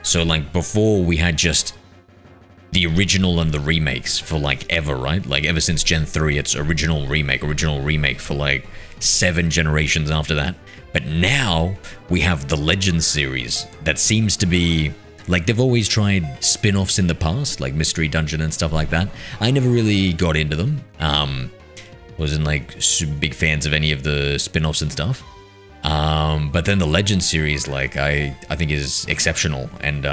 So like before we had just the original and the remakes for like ever, right? Like ever since Gen 3, it's original remake for like 7 generations after that. But now we have the Legends series that seems to be Like, they've always tried spin-offs in the past, like Mystery Dungeon and stuff like that. I never really got into them. Wasn't, like, big fans of any of the spin-offs and stuff. But then the Legend series, like, I think is exceptional. And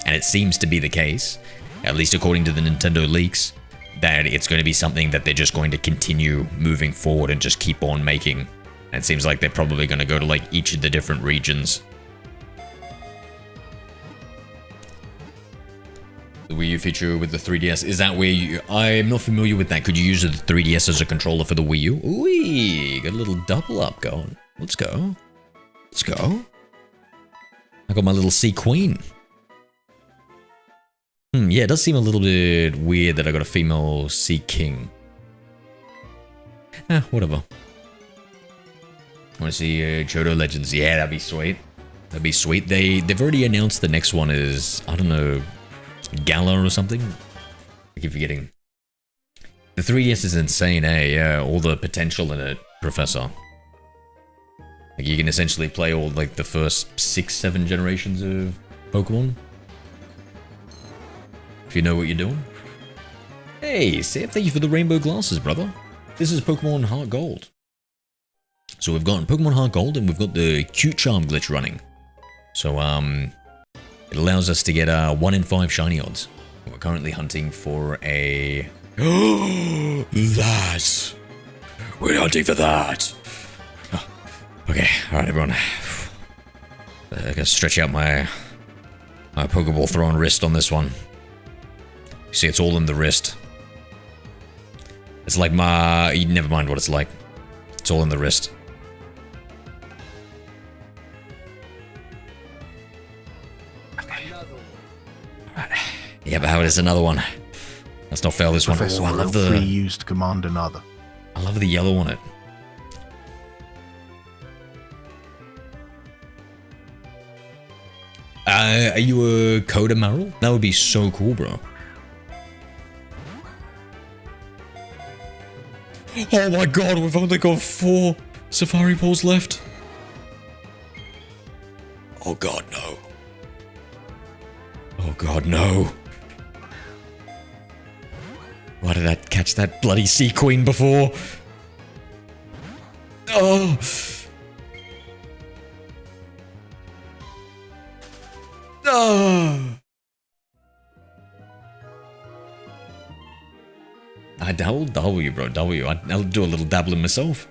it seems to be the case, at least according to the Nintendo leaks, that it's going to be something that they're just going to continue moving forward and just keep on making. And it seems like they're probably going to go to, like, each of the different regions. The Wii U feature with the 3DS, is that where you... I'm not familiar with that. Could you use the 3DS as a controller for the Wii U? Ooh, got a little double up going. Let's go. Let's go. I got my little Sea Queen. Yeah, it does seem a little bit weird that I got a female Sea King. Whatever. Want to see Johto Legends? Yeah, that'd be sweet. That'd be sweet. They've already announced the next one is, I don't know, Gala or something? I keep forgetting. The 3DS is insane, eh? Yeah, all the potential in it, Professor. Like, you can essentially play all, like, the first 6-7 generations of Pokemon. If you know what you're doing. Hey, Sam, thank you for the rainbow glasses, brother. This is Pokemon HeartGold. So we've got Pokemon HeartGold and we've got the Cute Charm glitch running. So, it allows us to get 1 in 5 shiny odds. We're currently hunting for a... that! We're hunting for that! Oh, okay, alright everyone. I gotta stretch out my Pokeball throwing wrist on this one. You see, it's all in the wrist. It's like my... Never mind what it's like. It's all in the wrist. Yeah, but how is another one? Let's not fail this one. Professor Oh, I love will the... free use to command another. I love the yellow on it. Are you a Coda Maril? That would be so cool, bro. Oh my god, we've only got 4 Safari Balls left. Oh god, no. Oh god, no. Why did I catch that bloody Sea Queen before? Oh! Oh! I dabble? W, bro. W. I'll do a little dabbling myself.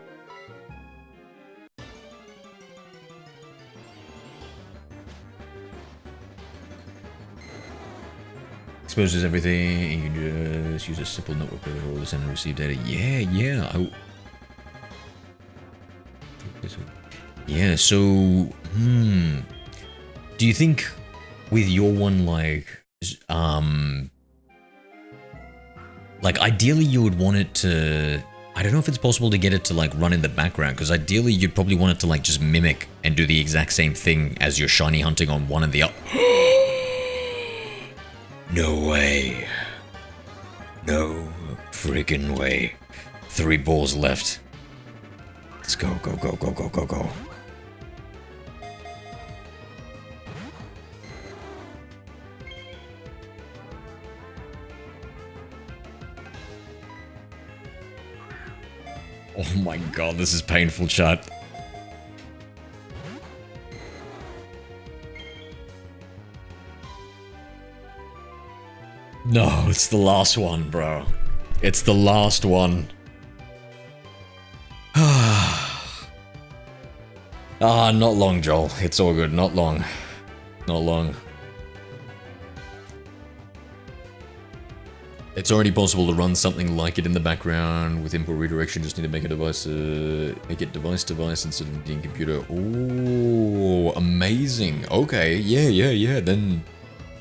Exposes everything. You can just use a simple network to send and receive data. Yeah. Yeah, so... Do you think with your one, like... Like, ideally you would want it to... I don't know if it's possible to get it to, like, run in the background, because ideally you'd probably want it to, like, just mimic and do the exact same thing as your shiny hunting on one and the other. No way. No freaking way. 3 balls left. Let's go. Oh my god, this is painful, chat. No, it's the last one, bro. It's the last one. Not long, Joel. It's all good. Not long. Not long. It's already possible to run something like it in the background with input redirection. Just need to make a device, make it device instead of being computer. Oh, amazing. Okay, yeah. Then,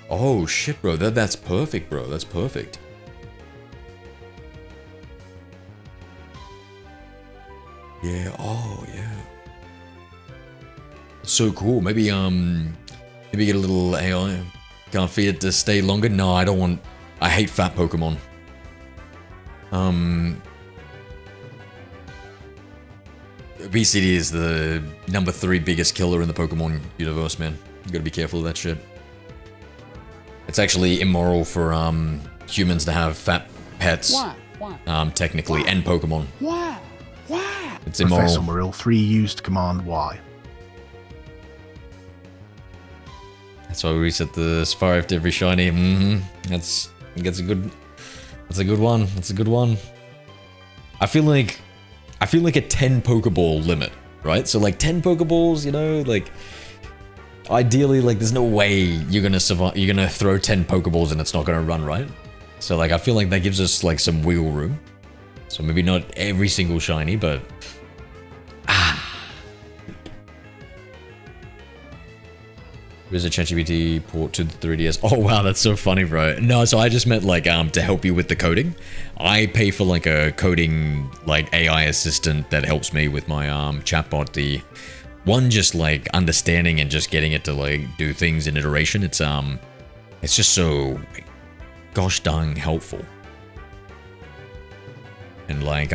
oh shit, bro. That's perfect, bro. That's perfect. Yeah. Oh, yeah. It's so cool. Maybe get a little AI. Can't feed it to stay longer. No, I don't want. I hate fat Pokemon. Obesity is the #3 biggest killer in the Pokemon universe, man. You gotta be careful of that shit. It's actually immoral for humans to have fat pets. Technically, and Pokemon. It's immoral. Professor Morrill 3 used Command Y. That's why we reset the Safari after every shiny. That's a good one. That's a good one. I feel like a 10 Pokeball limit, right? So like 10 Pokeballs, you know, like ideally, like there's no way you're gonna survive. You're gonna throw 10 Pokeballs and it's not gonna run, right? So like I feel like that gives us like some wiggle room. So maybe not every single shiny, but There's a ChatGPT port to the 3DS. Oh wow, that's so funny, bro. No, so I just meant like to help you with the coding. I pay for like a coding like AI assistant that helps me with my chatbot. The one just like understanding and just getting it to like do things in iteration. It's just so gosh dang helpful. And like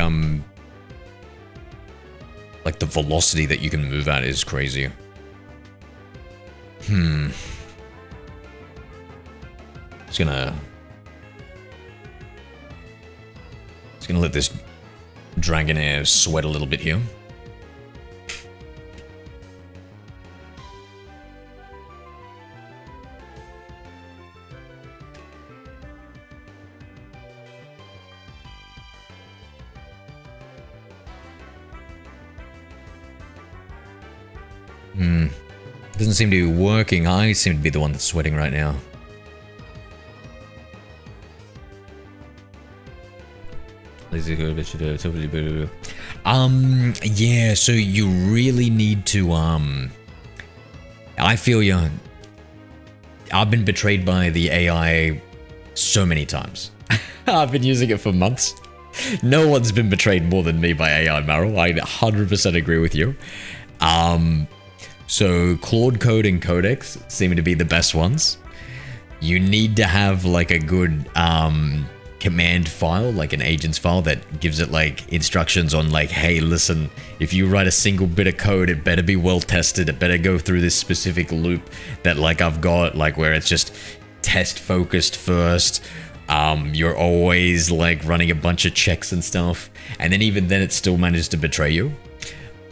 like the velocity that you can move at is crazy. Just gonna let this Dragonair sweat a little bit here. Doesn't seem to be working. I seem to be the one that's sweating right now. Yeah, so you really need to I feel you. I've been betrayed by the AI so many times. I've been using it for months. No one's been betrayed more than me by AI, Meryl. I 100% agree with you. So Claude Code and Codex seem to be the best ones. You need to have like a good command file, like an agent's file that gives it like instructions on like, hey, listen, if you write a single bit of code, it better be well tested. It better go through this specific loop that like I've got, like where it's just test focused first. You're always like running a bunch of checks and stuff. And then even then it still manages to betray you.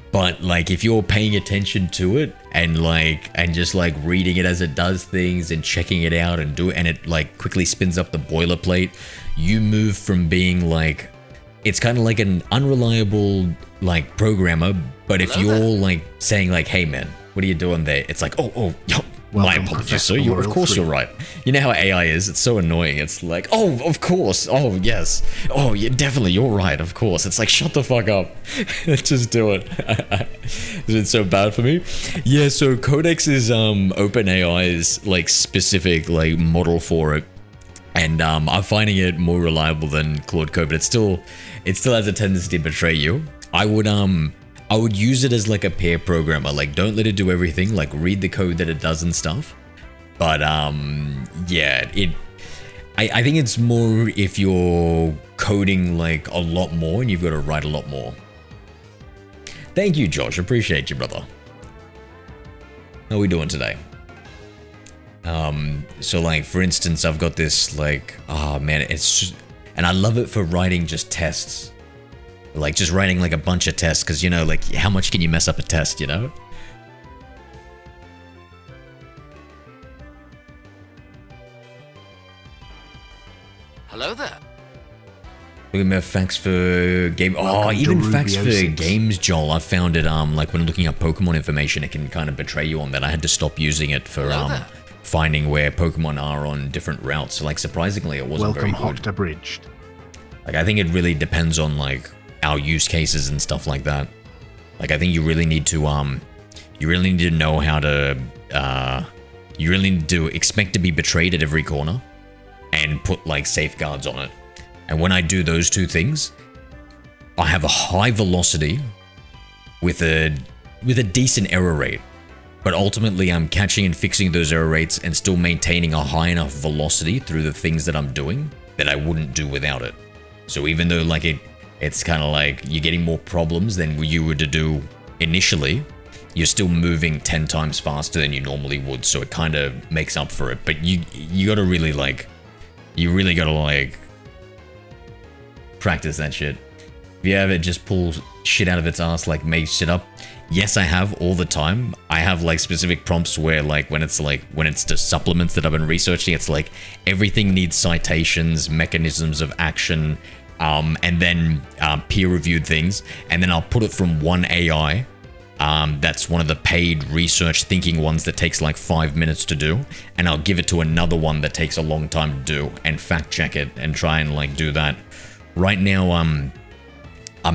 But like if you're paying attention to it and just like reading it as it does things and checking it out and it like quickly spins up the boilerplate, you move from being like, it's kind of like an unreliable like programmer, but if you're like saying like, hey man, what are you doing there? It's like, oh, my apologies, sir. Of course you're right. You know how AI is? It's so annoying. It's like, oh, of course. Oh, yes. Oh, yeah, definitely. You're right. Of course. It's like, shut the fuck up. Just do it. Is it so bad for me? Yeah. So Codex is OpenAI's like specific like model for it, and I'm finding it more reliable than Claude Code, but it still has a tendency to betray you. I would use it as like a pair programmer. Like, don't let it do everything. Like, read the code that it does and stuff. But yeah, I think it's more if you're coding like a lot more and you've got to write a lot more. Thank you, Josh. Appreciate you, brother. How are we doing today? So like, for instance, I've got this like, oh man, and I love it for writing just tests. Like just writing like a bunch of tests, because you know, like how much can you mess up a test, you know? Hello there. Thanks for game. Oh, even thanks for games, Joel. I found it like when looking up Pokemon information, it can kind of betray you on that. I had to stop using it for finding where Pokemon are on different routes. So like surprisingly, it wasn't very good. Welcome, Abridged. Like I think it really depends on like our use cases and stuff like that. Like I think you really need to know how to you really need to expect to be betrayed at every corner and put like safeguards on it. And when I do those two things, I have a high velocity with a decent error rate. But ultimately I'm catching and fixing those error rates and still maintaining a high enough velocity through the things that I'm doing that I wouldn't do without it. So even though like it's kind of like you're getting more problems than you were to do initially, you're still moving 10 times faster than you normally would, so it kind of makes up for it. But you gotta really like, you really gotta like practice that shit. If you ever just pull shit out of its ass, like make shit up, yes, I have all the time. I have like specific prompts where like when it's the supplements that I've been researching, it's like everything needs citations, mechanisms of action, and then peer-reviewed things, and then I'll put it from one AI. That's one of the paid research thinking ones that takes like 5 minutes to do, and I'll give it to another one that takes a long time to do and fact check it and try and like do that. Right now, I'm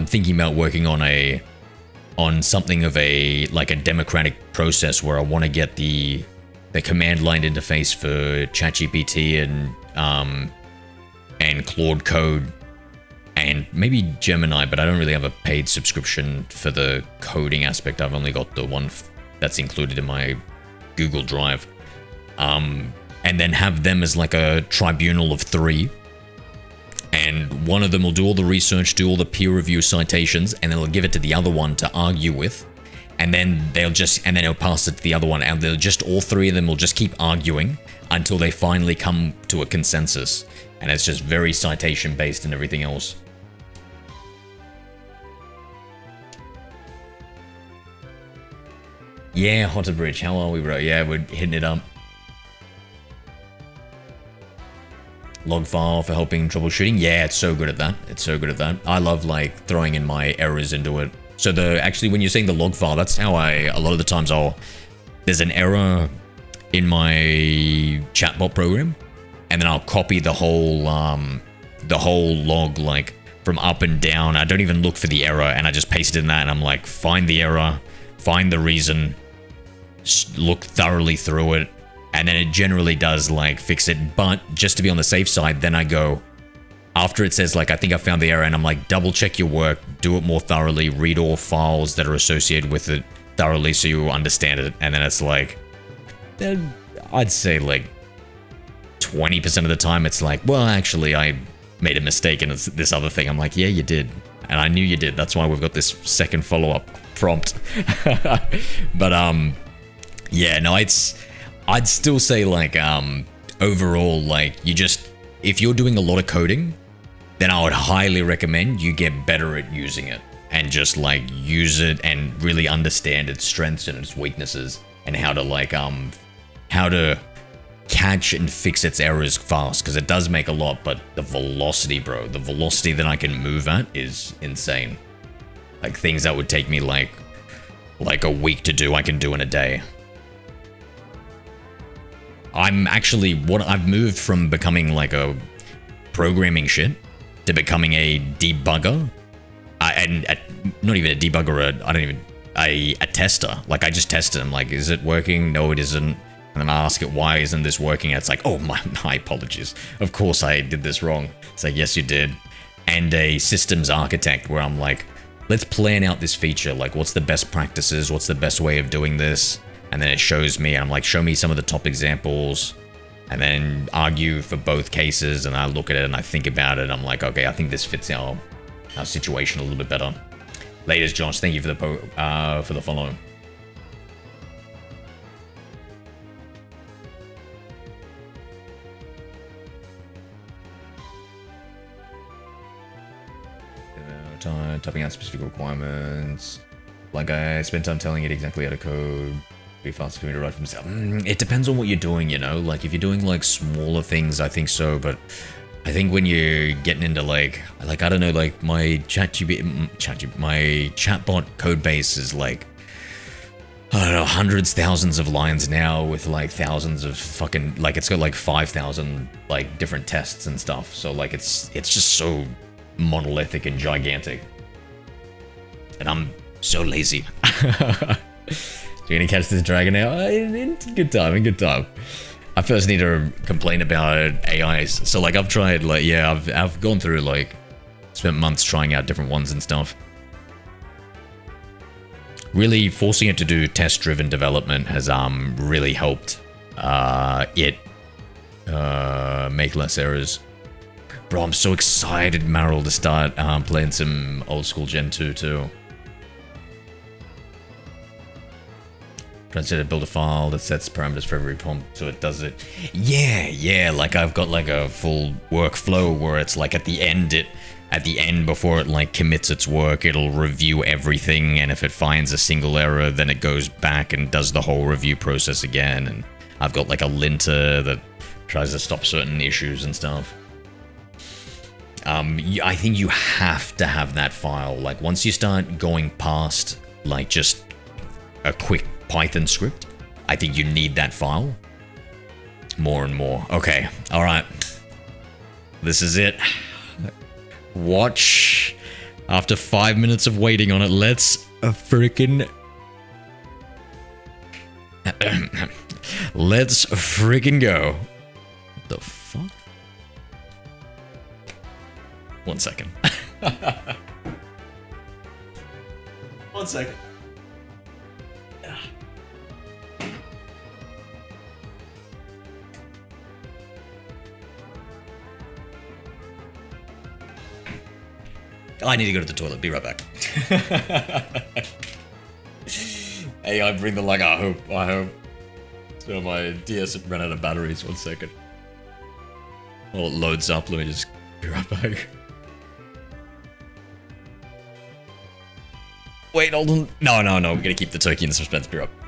thinking about working on something of a democratic process where I want to get the command line interface for ChatGPT and Claude Code and maybe Gemini, but I don't really have a paid subscription for the coding aspect. I've only got the one that's included in my Google Drive. And then have them as like a tribunal of 3. And one of them will do all the research, do all the peer review citations, and then they'll give it to the other one to argue with. And then it'll pass it to the other one, and all 3 of them will just keep arguing until they finally come to a consensus. And it's just very citation based and everything else. Yeah, Hotterbridge, how are we, bro? Yeah, we're hitting it up. Log file for helping troubleshooting. Yeah, it's so good at that. It's so good at that. I love like throwing in my errors into it. So actually when you're saying the log file, that's how a lot of the times there's an error in my chatbot program, and then I'll copy the whole log like from up and down. I don't even look for the error, and I just paste it in that, and I'm like, find the error, find the reason, look thoroughly through it, and then it generally does like fix it. But just to be on the safe side, then I go, after it says like, I think I found the error, and I'm like, double check your work, do it more thoroughly, read all files that are associated with it thoroughly so you understand it. And then it's like, I'd say like 20% of the time it's like, well, actually I made a mistake and it's this other thing. I'm like, yeah, you did. And I knew you did. That's why we've got this second follow-up prompt. But yeah, no, I'd still say like overall, like if you're doing a lot of coding, then I would highly recommend you get better at using it and just like use it and really understand its strengths and its weaknesses and how to catch and fix its errors fast, because it does make a lot. But the velocity, bro, the velocity that I can move at is insane. Like things that would take me like a week to do, I can do in a day. I've moved from becoming like a programming shit to becoming a debugger, and not even a debugger, a tester. Like I just test it. I'm like, is it working? No, it isn't. And then I ask it, why isn't this working? And it's like, oh my apologies. Of course I did this wrong. It's like, yes, you did. And a systems architect where I'm like, let's plan out this feature. Like, what's the best practices? What's the best way of doing this? And then it shows me, and I'm like, show me some of the top examples, and then argue for both cases. And I look at it and I think about it. And I'm like, okay, I think this fits our situation a little bit better. Laters, Josh, thank you for the follow. Typing out specific requirements. Like I spent time telling it exactly how to code. Be faster for me to write for myself. It depends on what you're doing, you know? Like if you're doing like smaller things, I think so. But I think when you're getting into like I don't know, like my chatbot code base is like, I don't know, hundreds, thousands of lines now with like thousands of fucking, like it's got like 5,000 like different tests and stuff. So like it's just so monolithic and gigantic. And I'm so lazy. You're gonna catch this dragon now? In good time. I first need to complain about AIs. So like I've tried, like, yeah, I've gone through, like, spent months trying out different ones and stuff. Really forcing it to do test-driven development has really helped it make less errors. Bro, I'm so excited, Meryl, to start playing some old school Gen 2 too. But instead, build a file that sets parameters for every pump, so it does it. Yeah, like I've got like a full workflow where it's like at the end before it like commits its work, it'll review everything, and if it finds a single error, then it goes back and does the whole review process again. And I've got like a linter that tries to stop certain issues and stuff. I think you have to have that file. Like once you start going past like just a quick Python script, I think you need that file more and more. Okay, all right. This is it. Watch. After 5 minutes of waiting on it, let's freaking let's freaking go. What the fuck? 1 second. 1 second. I need to go to the toilet. Be right back. Hey, I bring the luck. I hope. So my DS ran out of batteries. 1 second. Well, it loads up. Let me just be right back. Wait, hold on. No. We're gonna keep the turkey in the suspense. Be right back.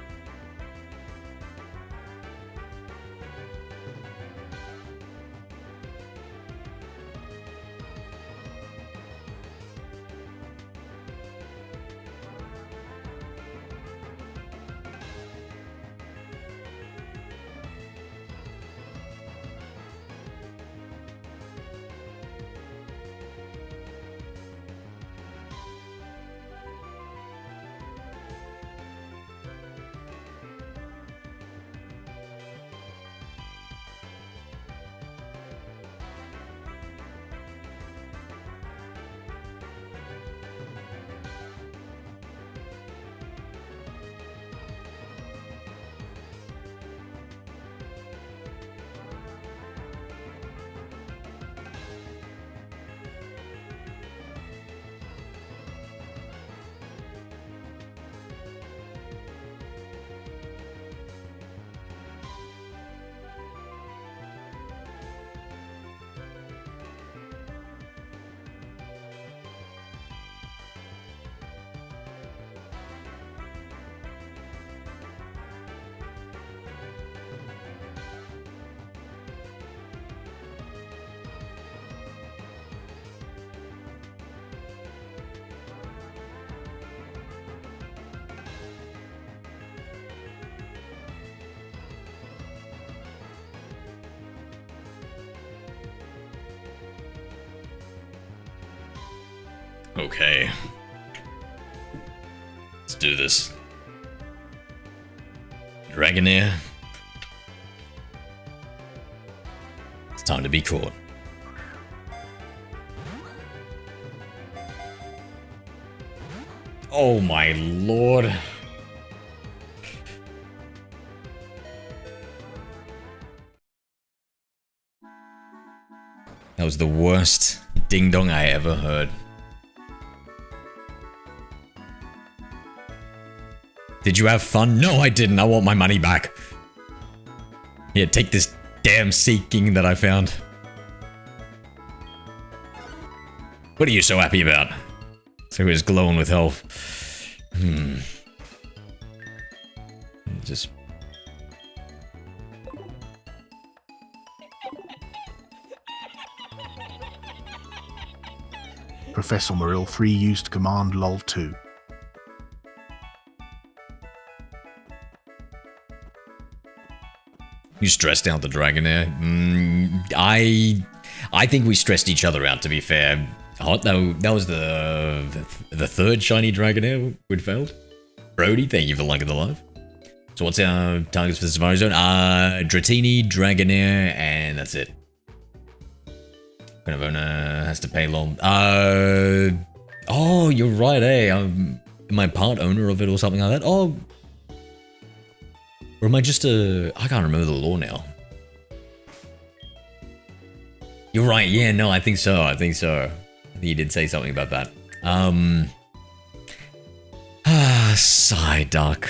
Okay. Let's do this. Dragonair. It's time to be caught. Oh my lord. That was the worst ding dong I ever heard. Did you have fun? No, I didn't. I want my money back. Here, take this damn seeking that I found. What are you so happy about? So he's glowing with health. Just... Professor Morrill 3 used command lol2. You stressed out the Dragonair? I think we stressed each other out, to be fair. Hot, that was the third shiny Dragonair we'd failed. Brody, thank you for liking the live. So what's our targets for the Safari Zone? Dratini, Dragonair, and that's it. Kind of owner has to pay long. Oh, you're right, eh? Am I part owner of it or something like that? Oh. Or am I just a... I can't remember the law now. You're right, yeah, no, I think so. I think you did say something about that. Psyduck.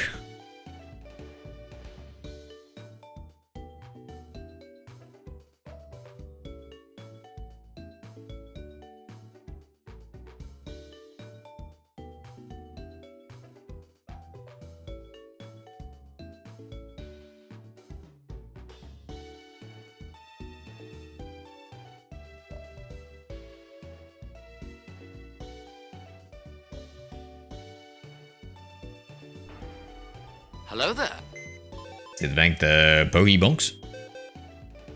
Hello there. Did they bank the Pokebox?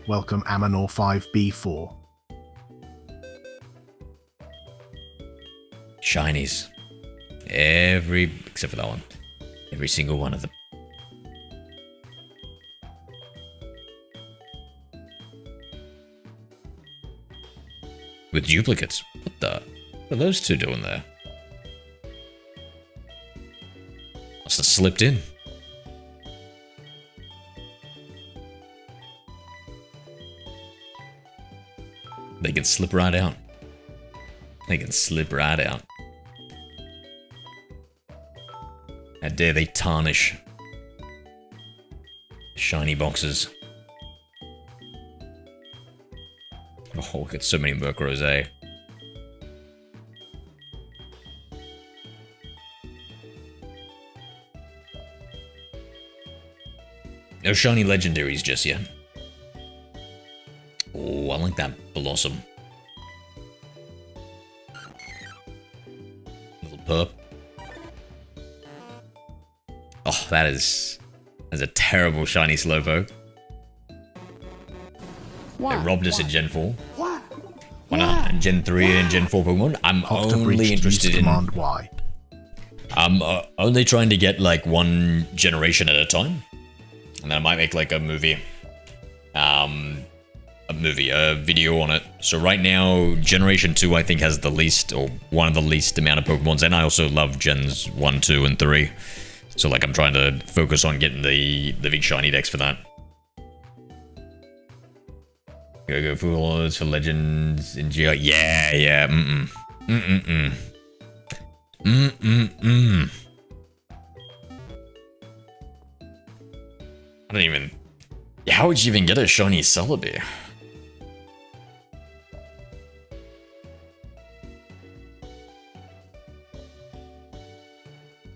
Welcome Amanor 5B4. Shinies. Except for that one. Every single one of them. With duplicates. What are those two doing there? Must have slipped in. They can slip right out. They can slip right out. How dare they tarnish shiny boxes. Oh, look at so many Murkrows, eh? No shiny legendaries just yet. Oh, I like that Blossom. Little perp. Oh, that's a terrible shiny Slowpoke. They robbed us in Gen 4. Gen 3 and Gen 4 Pokemon. I'm only interested in... Command Y. I'm only trying to get like one generation at a time. And then I might make like a movie. A video on it. So right now, Generation 2 I think has the least, or one of the least amount of Pokemons. And I also love Gens 1, 2, and 3. So like I'm trying to focus on getting the big shiny decks for that. Go full for Legends in GR. Yeah. I don't even... How would you even get a shiny Celebi?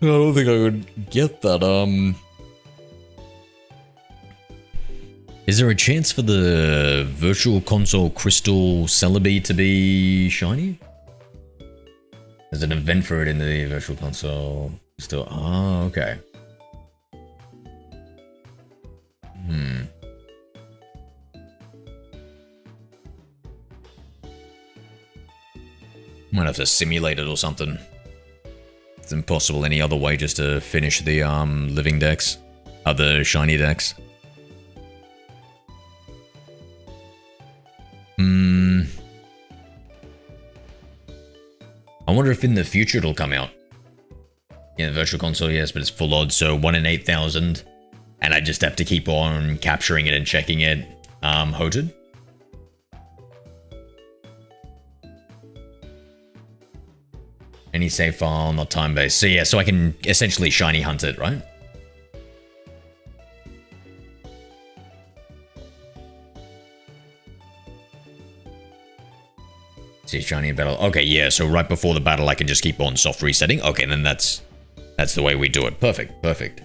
I don't think I would get that, Is there a chance for the Virtual Console Crystal Celebi to be shiny? There's an event for it in the Virtual Console. Still, oh, okay. Might have to simulate it or something. It's impossible any other way just to finish the living decks, other shiny decks. I wonder if in the future it'll come out. Yeah, the Virtual Console, yes, but it's full odds, so 1 in 8,000. And I just have to keep on capturing it and checking it, HOTed. Any save file, not time-based. So yeah, so I can essentially shiny hunt it, right? See shiny battle. Okay, yeah, so right before the battle I can just keep on soft resetting. Okay, then that's the way we do it. Perfect.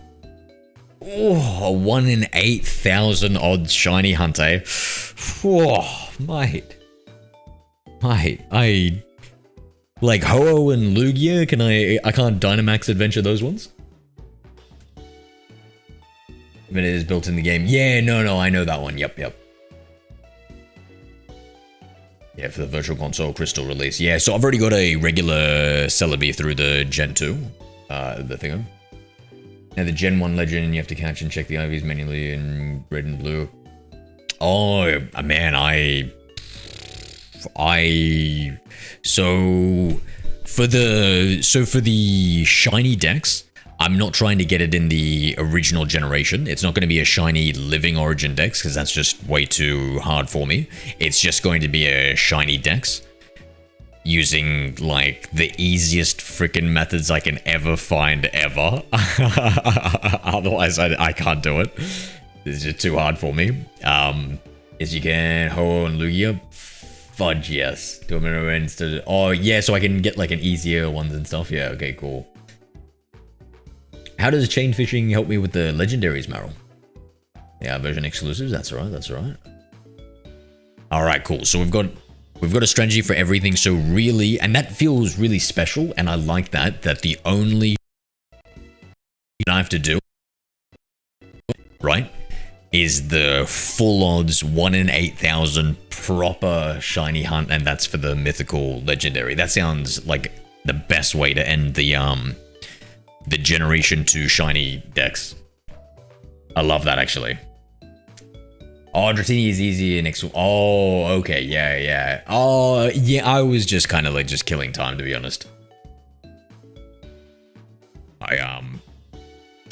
Oh, a 1 in 8,000 odds shiny hunt, eh? Oh, mate. I like Ho-Oh and Lugia, I can't Dynamax adventure those ones? But it is built in the game. Yeah, no, I know that one. Yep. Yeah, for the Virtual Console Crystal release. Yeah, so I've already got a regular Celebi through the Gen 2, the thingo. Now the Gen 1 Legend, you have to catch and check the IVs manually in red and blue. Oh, man, so for the shiny decks, I'm not trying to get it in the original generation. It's not going to be a shiny living origin dex because that's just way too hard for me. It's just going to be a shiny dex using like the easiest freaking methods I can ever find ever. Otherwise I can't do it. It's just too hard for me. Yes, you can Ho-Oh and Lugia. Fudge, yes. Do a minute instead. Oh, yeah, so I can get like an easier ones and stuff. Yeah, okay, cool. How does chain fishing help me with the legendaries, Meryl? Yeah, version exclusives. That's right. All right, cool. So we've got a strategy for everything. So really, and that feels really special, and I like that the only I have to do right, is the full odds 1 in 8,000 proper shiny hunt, and that's for the mythical legendary. That sounds like the best way to end the Generation 2 shiny decks. I love that, actually. Oh, Dratini is easy and oh, okay, yeah. Oh, yeah, I was just kind of like just killing time, to be honest.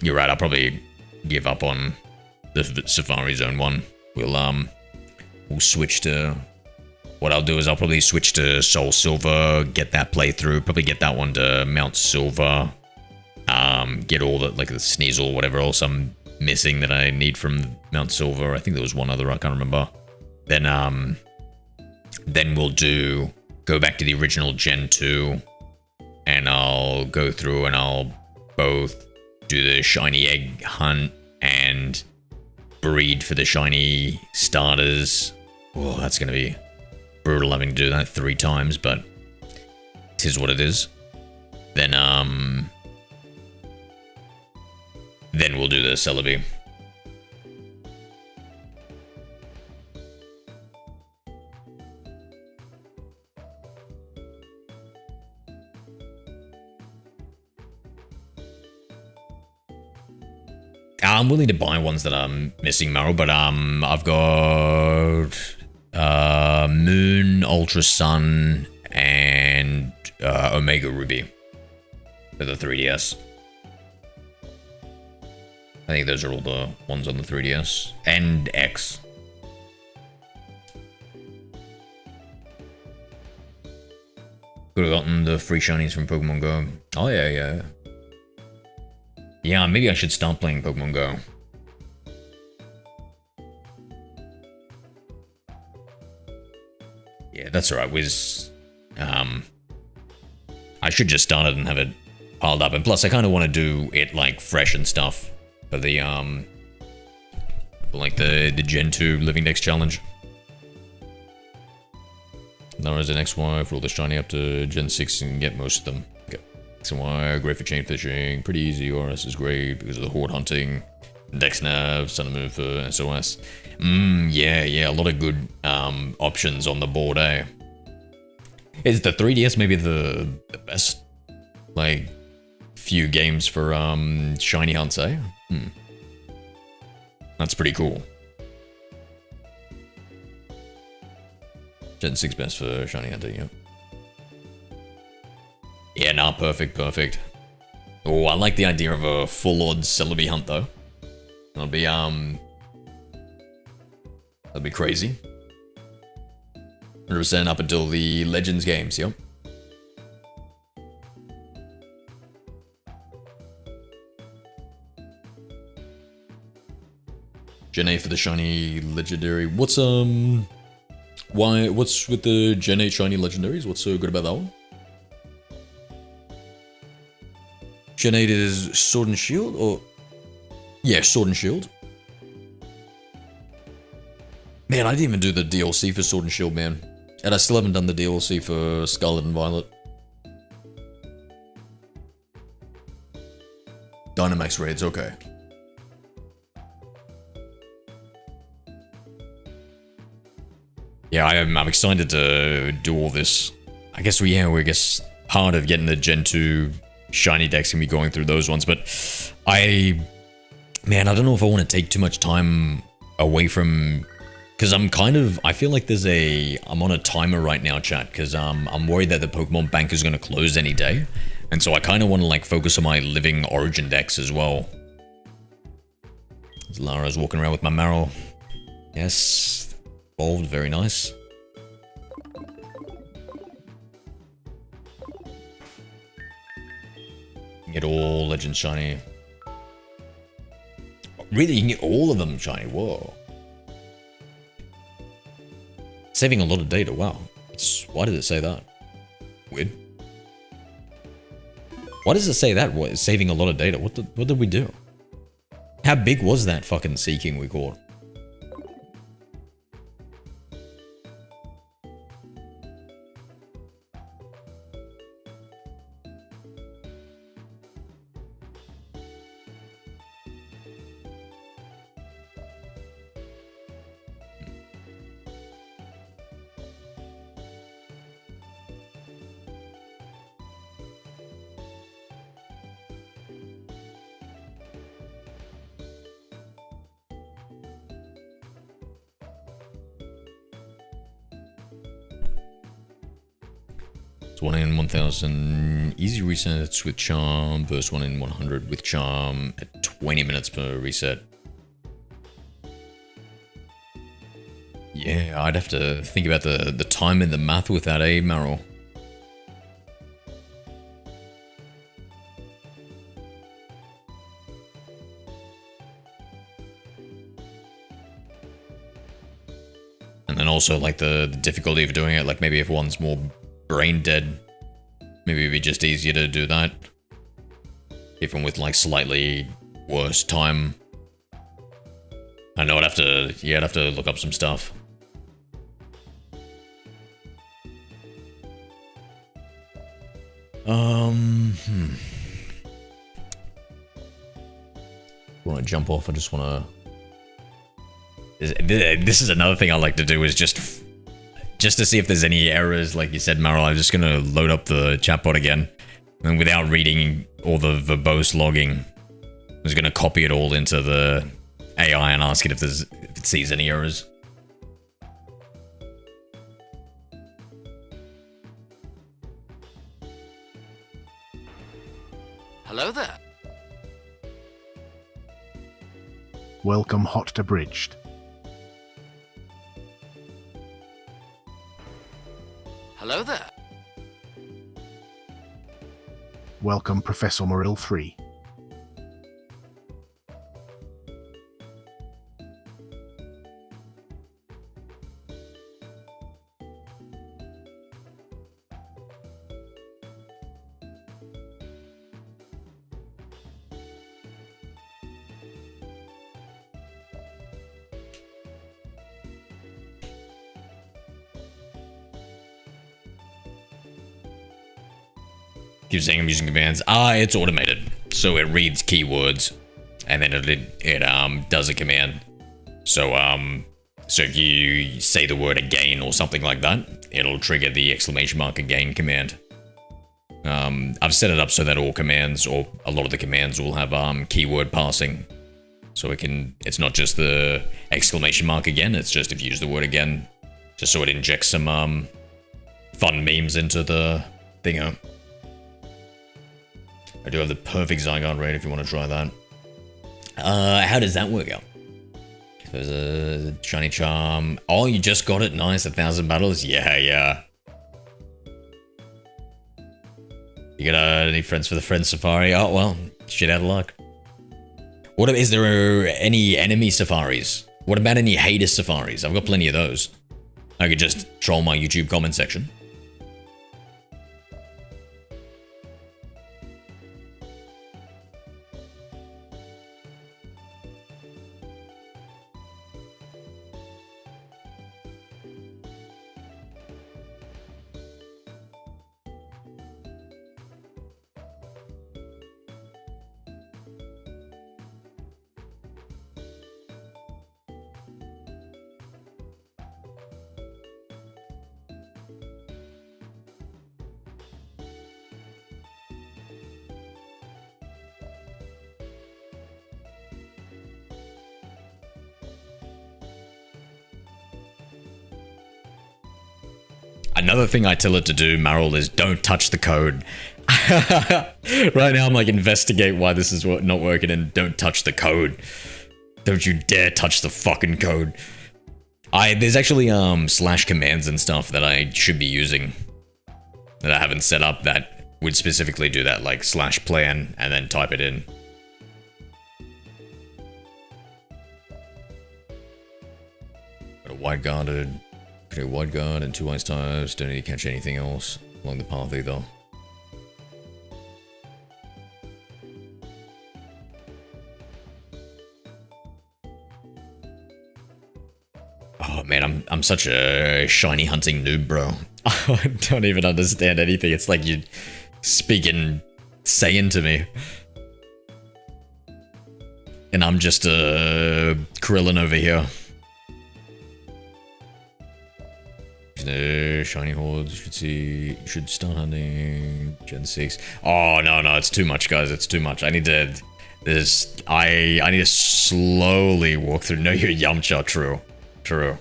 You're right, I'll probably give up on the Safari Zone one. We'll switch to... What I'll do is I'll probably switch to Soul Silver, get that playthrough, probably get that one to Mount Silver, get all the, like, the Sneasel, whatever else I'm missing that I need from Mount Silver. I think there was one other, I can't remember. Then we'll go back to the original Gen 2, and I'll go through and I'll both do the shiny egg hunt and breed for the shiny starters. Oh, that's gonna be brutal having to do that 3 times, but it is what it is. Then we'll do the Celebi. I'm willing to buy ones that I'm missing, Meryl, but I've got Moon, Ultra Sun, and Omega Ruby for the 3DS. I think those are all the ones on the 3DS. And X. Could have gotten the free shinies from Pokemon Go. Oh, yeah. Yeah, maybe I should start playing Pokemon Go. Yeah, that's alright, Wiz. I should just start it and have it piled up. And plus, I kind of want to do it, like, fresh and stuff. For the, like the Gen 2 Living Dex Challenge. Now is the next one for all the shiny up to Gen 6 and get most of them. Okay. X and Y, great for chain fishing, pretty easy. RS is great because of the horde hunting. Dex Nav, Sun and Moon for SOS. Yeah, a lot of good options on the board, eh? Is the 3DS maybe the best, like, few games for shiny hunts, eh? That's pretty cool. Gen 6 best for shiny hunting, yeah. Yeah, nah, perfect. Oh, I like the idea of a full odds Celebi hunt though. That'll be crazy. 100% up until the Legends games, yep. Gen 8 for the shiny legendary. What's with the Gen 8 shiny legendaries? What's so good about that one? Gen 8 is Sword and Shield, or... Yeah, Sword and Shield. Man, I didn't even do the DLC for Sword and Shield, man. And I still haven't done the DLC for Scarlet and Violet. Dynamax raids, okay. Yeah, I'm excited to do all this. I guess part of getting the Gen 2 shiny decks can be going through those ones, but I don't know if I want to take too much time away from, because I feel like I'm on a timer right now, chat, because I'm worried that the Pokemon Bank is going to close any day, and so I kind of want to, like, focus on my living Origin decks as well. Lara's walking around with my Marill. Yes. Evolved, very nice. Get all Legends shiny. Really, you can get all of them shiny, whoa. Saving a lot of data, wow. Why did it say that? Weird. Why does it say that? What, saving a lot of data? What did we do? How big was that fucking Seeking we caught? It's 1 in 1000 easy resets with charm versus 1 in 100 with charm at 20 minutes per reset. Yeah, I'd have to think about the time and the math with that, eh, Meryl? And then also, like, the difficulty of doing it, like, maybe if one's more brain dead, maybe it'd be just easier to do that. Even with, like, slightly worse time. I know I'd have to look up some stuff. Want to jump off? I just want to. This is another thing I like to do is just to see if there's any errors. Like you said, Meryl, I'm just gonna load up the chatbot again, and without reading all the verbose logging, I'm just gonna copy it all into the AI and ask it if it sees any errors. Hello there. Welcome hot to bridged. Hello there. Welcome Professor Morrill 3. Keeps saying I'm using commands. It's automated, so it reads keywords, and then it does a command. So if you say the word again or something like that, it'll trigger the exclamation mark again command. I've set it up so that all commands, or a lot of the commands, will have keyword passing, so it's not just the exclamation mark again. It's just if you use the word again, just so it injects some fun memes into the thingo. I do have the perfect Zygarde raid if you want to try that. How does that work out? There's a shiny charm. Oh, you just got it. Nice. 1,000 battles. Yeah. You got any friends for the friend safari? Oh, well, shit out of luck. Is there any enemy safaris? What about any hater safaris? I've got plenty of those. I could just troll my YouTube comment section. Another thing I tell it to do, Meryl, is don't touch the code. Right now I'm like, investigate why this is not working and don't touch the code. Don't you dare touch the fucking code. There's actually slash commands and stuff that I should be using that I haven't set up that would specifically do that, like slash plan and then type it in. Got a wide guarded. Okay, wide guard and 2 ice types. Don't need to catch anything else along the path either. Oh man, I'm such a shiny hunting noob, bro. I don't even understand anything. It's like you speaking Saiyan to me. And I'm just a Krillin over here. Shiny hordes, you should start hunting Gen 6. Oh no, it's too much, guys, it's too much. I need to slowly walk through. No, you're Yamcha, true.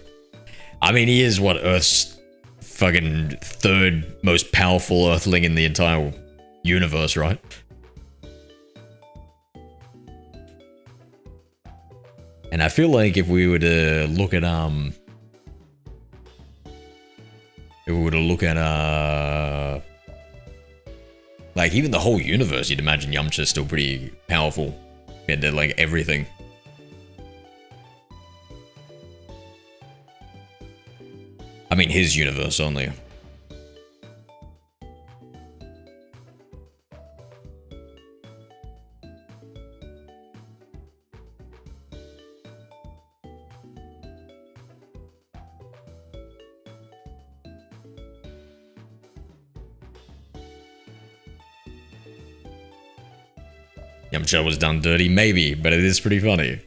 I mean, he is what, Earth's fucking third most powerful Earthling in the entire universe, right? And I feel like if we were to look at like even the whole universe, you'd imagine Yamcha's still pretty powerful compared to like everything. I mean, his universe only. Yamcha was done dirty, maybe, but it is pretty funny.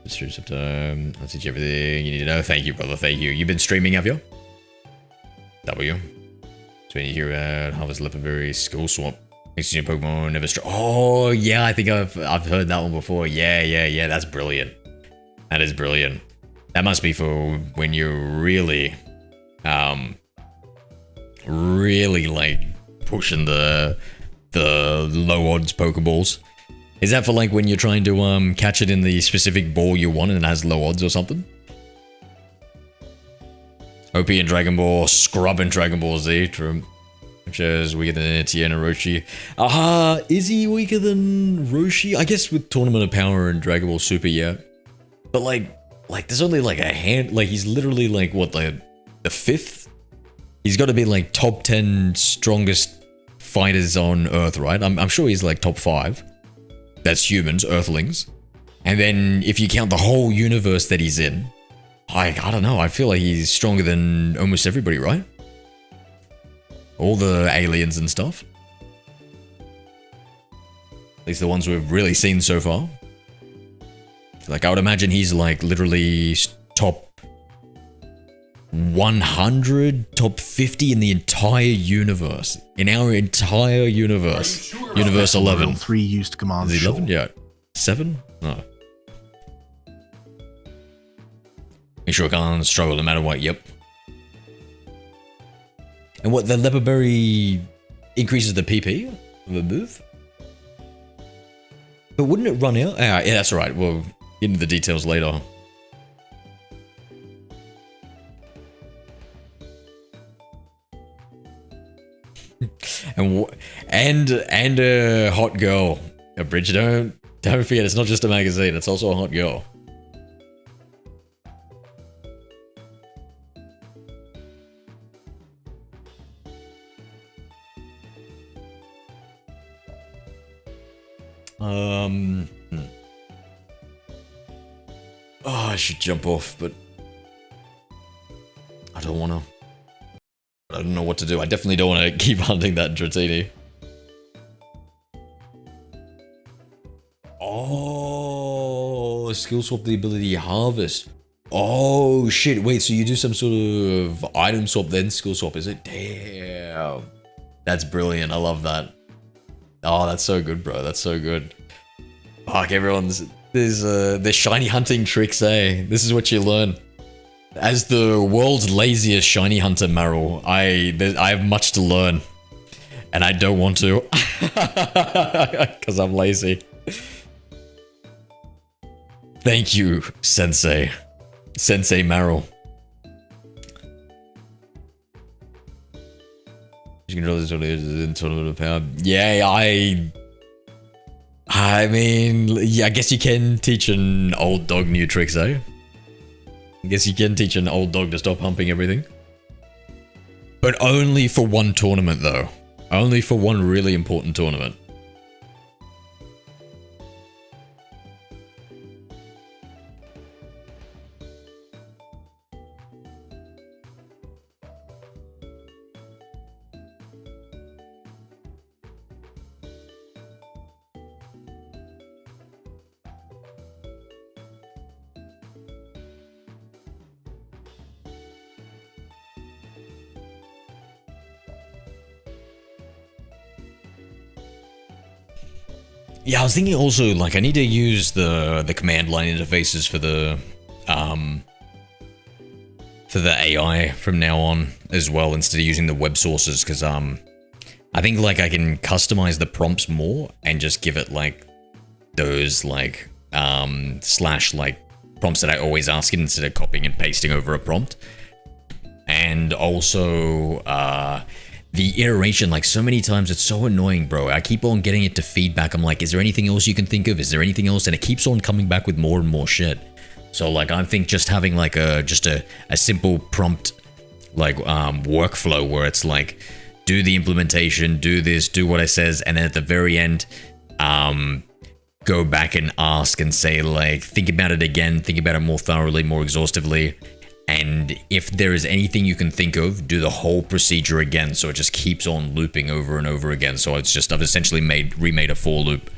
Stream sometime. I'll teach you everything you need to know. Thank you, brother. Thank you. You've been streaming, have you? W. So when you hear about Harvest Leopardberry Skill Swap. Makes your Pokemon never strong. Oh, yeah, I think I've heard that one before. Yeah. That's brilliant. That is brilliant. That must be for when you're really, really like pushing the low odds Pokeballs. Is that for like when you're trying to catch it in the specific ball you want and it has low odds or something? OP and Dragon Ball, Scrub and Dragon Ball Z, true. Which is weaker than Tien and Roshi. Is he weaker than Roshi? I guess with Tournament of Power and Dragon Ball Super, yeah. But like there's only like a hand, like he's literally like what, the 5th? He's got to be like top 10 strongest fighters on Earth, right? I'm sure he's like top 5. That's humans, Earthlings. And then if you count the whole universe that he's in, I don't know, I feel like he's stronger than almost everybody, right? All the aliens and stuff. At least the ones we've really seen so far. Like, I would imagine he's like literally top 100, top 50 in the entire universe. In our entire universe. Universe 11. 3 used commands. Is it 11? Yeah. 7? No. Make sure I can't struggle no matter what. Yep. And what, the Leopardberry increases the PP of a move? But wouldn't it run out? Yeah, that's alright. We'll get into the details later. and a hot girl. A bridge. Don't forget, it's not just a magazine, it's also a hot girl. Oh, I should jump off, but I don't wanna. I don't know what to do. I definitely don't want to keep hunting that Dratini. Oh, skill swap the ability harvest. Oh shit! Wait, so you do some sort of item swap then skill swap? Is it? Damn, that's brilliant. I love that. Oh, that's so good, bro. That's so good. Fuck, everyone's there's shiny hunting tricks, eh? This is what you learn. As the world's laziest shiny hunter, Meryl, I have much to learn, and I don't want to, because I'm lazy. Thank you, Sensei Meryl. You can draw this in Tournament of Power. Yeah, I mean, yeah, I guess you can teach an old dog new tricks, eh? I guess you can teach an old dog to stop humping everything. But only for one tournament, though. Only for one really important tournament. Yeah, I was thinking also, like, I need to use the command line interfaces for the for the AI from now on as well, instead of using the web sources, because I think like I can customize the prompts more and just give it like those like slash like prompts that I always ask it instead of copying and pasting over a prompt. And also the iteration, like so many times it's so annoying, bro. I keep on getting it to feedback. I'm like, is there anything else you can think of? Is there anything else? And it keeps on coming back with more and more shit. So like I think just having like a simple prompt like workflow where it's like, do the implementation, do this, do what it says, and then at the very end go back and ask and say like, think about it again, think about it more thoroughly, more exhaustively, and if there is anything you can think of, do the whole procedure again, so it just keeps on looping over and over again. So it's just, I've essentially remade a for loop.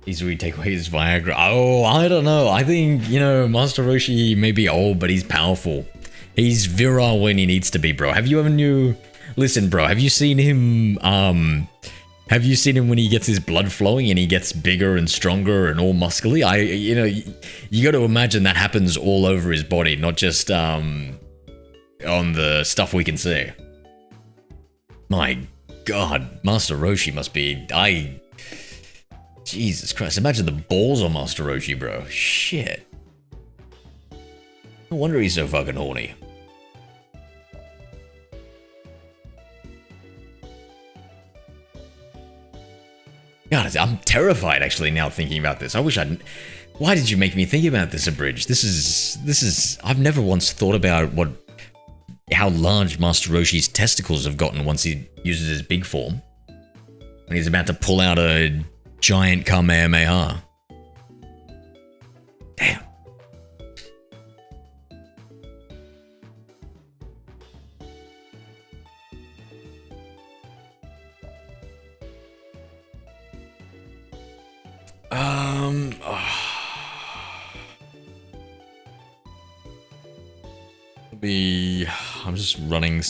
Easily take away his Viagra. Oh, I don't know. I think, you know, Master Roshi may be old, but he's powerful. He's virile when he needs to be, bro. Have you ever Listen, bro, have you seen him, have you seen him when he gets his blood flowing and he gets bigger and stronger and all muscly? You know, you got to imagine that happens all over his body, not just, on the stuff we can see. My God, Master Roshi must be, Jesus Christ, imagine the balls on Master Roshi, bro. Shit. No wonder he's so fucking horny. God, I'm terrified actually now thinking about this. I wish I'd... Why did you make me think about this, Abridged? This is... I've never once thought about how large Master Roshi's testicles have gotten once he uses his big form. When he's about to pull out a giant Kamehameha. Damn.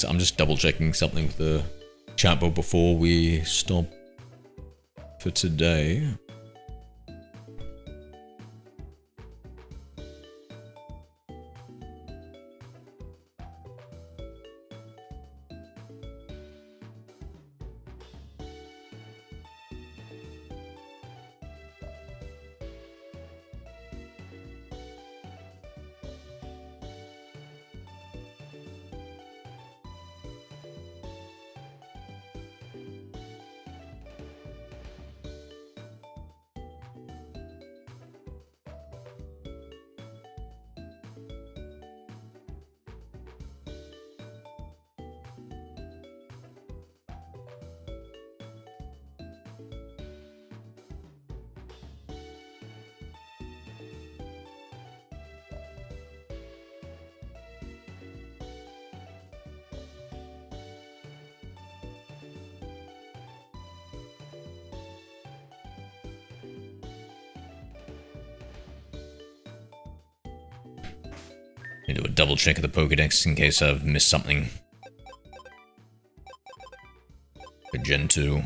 I'm just double checking something with the chatbot before we stop for today. Need to do a double check of the Pokedex in case I've missed something. For Gen 2.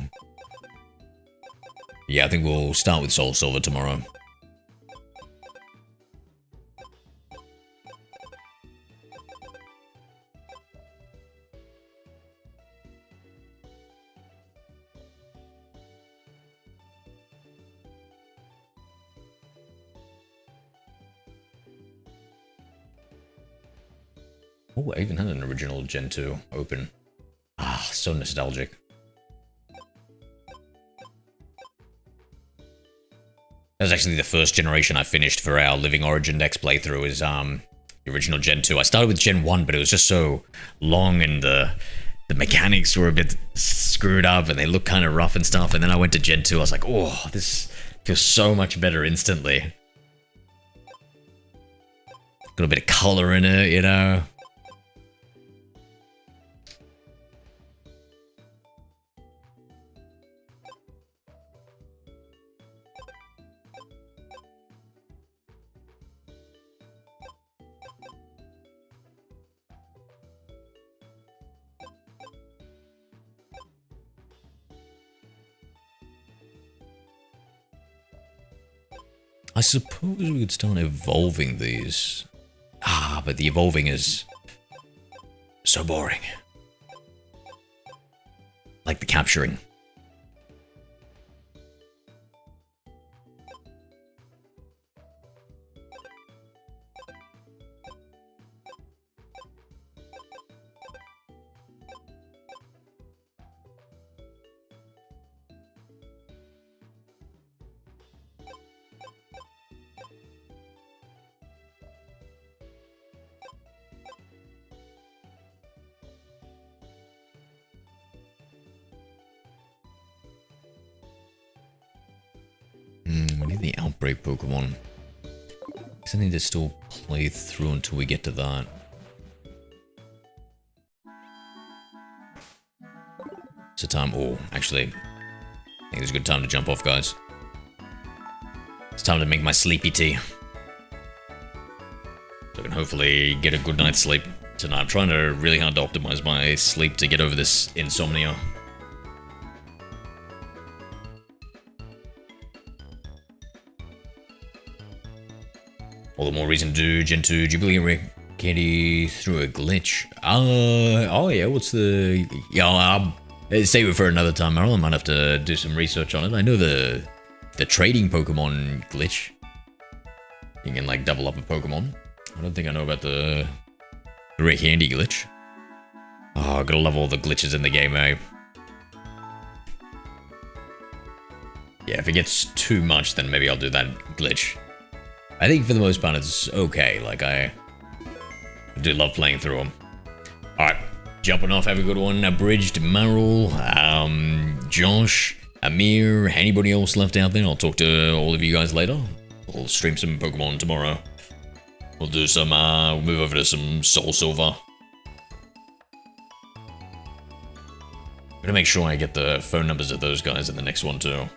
Yeah, I think we'll start with Soul Silver tomorrow. Oh, I even had an original Gen 2 open. Ah, so nostalgic. That was actually the first generation I finished for our Living Origin Dex playthrough is the original Gen 2. I started with Gen 1, but it was just so long and the mechanics were a bit screwed up and they looked kind of rough and stuff. And then I went to Gen 2, I was like, oh, this feels so much better instantly. Got a bit of color in it, you know? I suppose we could start evolving these. Ah, but the evolving is so boring. Like the capturing. We need the outbreak Pokemon. I need to still play through until we get to that. It's a time. Oh, actually, I think it's a good time to jump off, guys. It's time to make my sleepy tea. So I can hopefully get a good night's sleep tonight. I'm trying to really hard to optimize my sleep to get over this insomnia. All the more reason to do Gen 2 Jubilee Candy through a glitch. Oh yeah, what's the... Yeah, I'll save it for another time. I might have to do some research on it. I know the trading Pokemon glitch. You can like double up a Pokemon. I don't think I know about the rare candy glitch. Oh, I gotta love all the glitches in the game, eh? Yeah, if it gets too much, then maybe I'll do that glitch. I think for the most part it's okay, like I do love playing through them. Alright, jumping off, have a good one. Abridged, Marul, Josh, Amir, anybody else left out there? I'll talk to all of you guys later. We'll stream some Pokemon tomorrow. We'll do some, we'll move over to some Soul Silver. I'm gonna make sure I get the phone numbers of those guys in the next one too.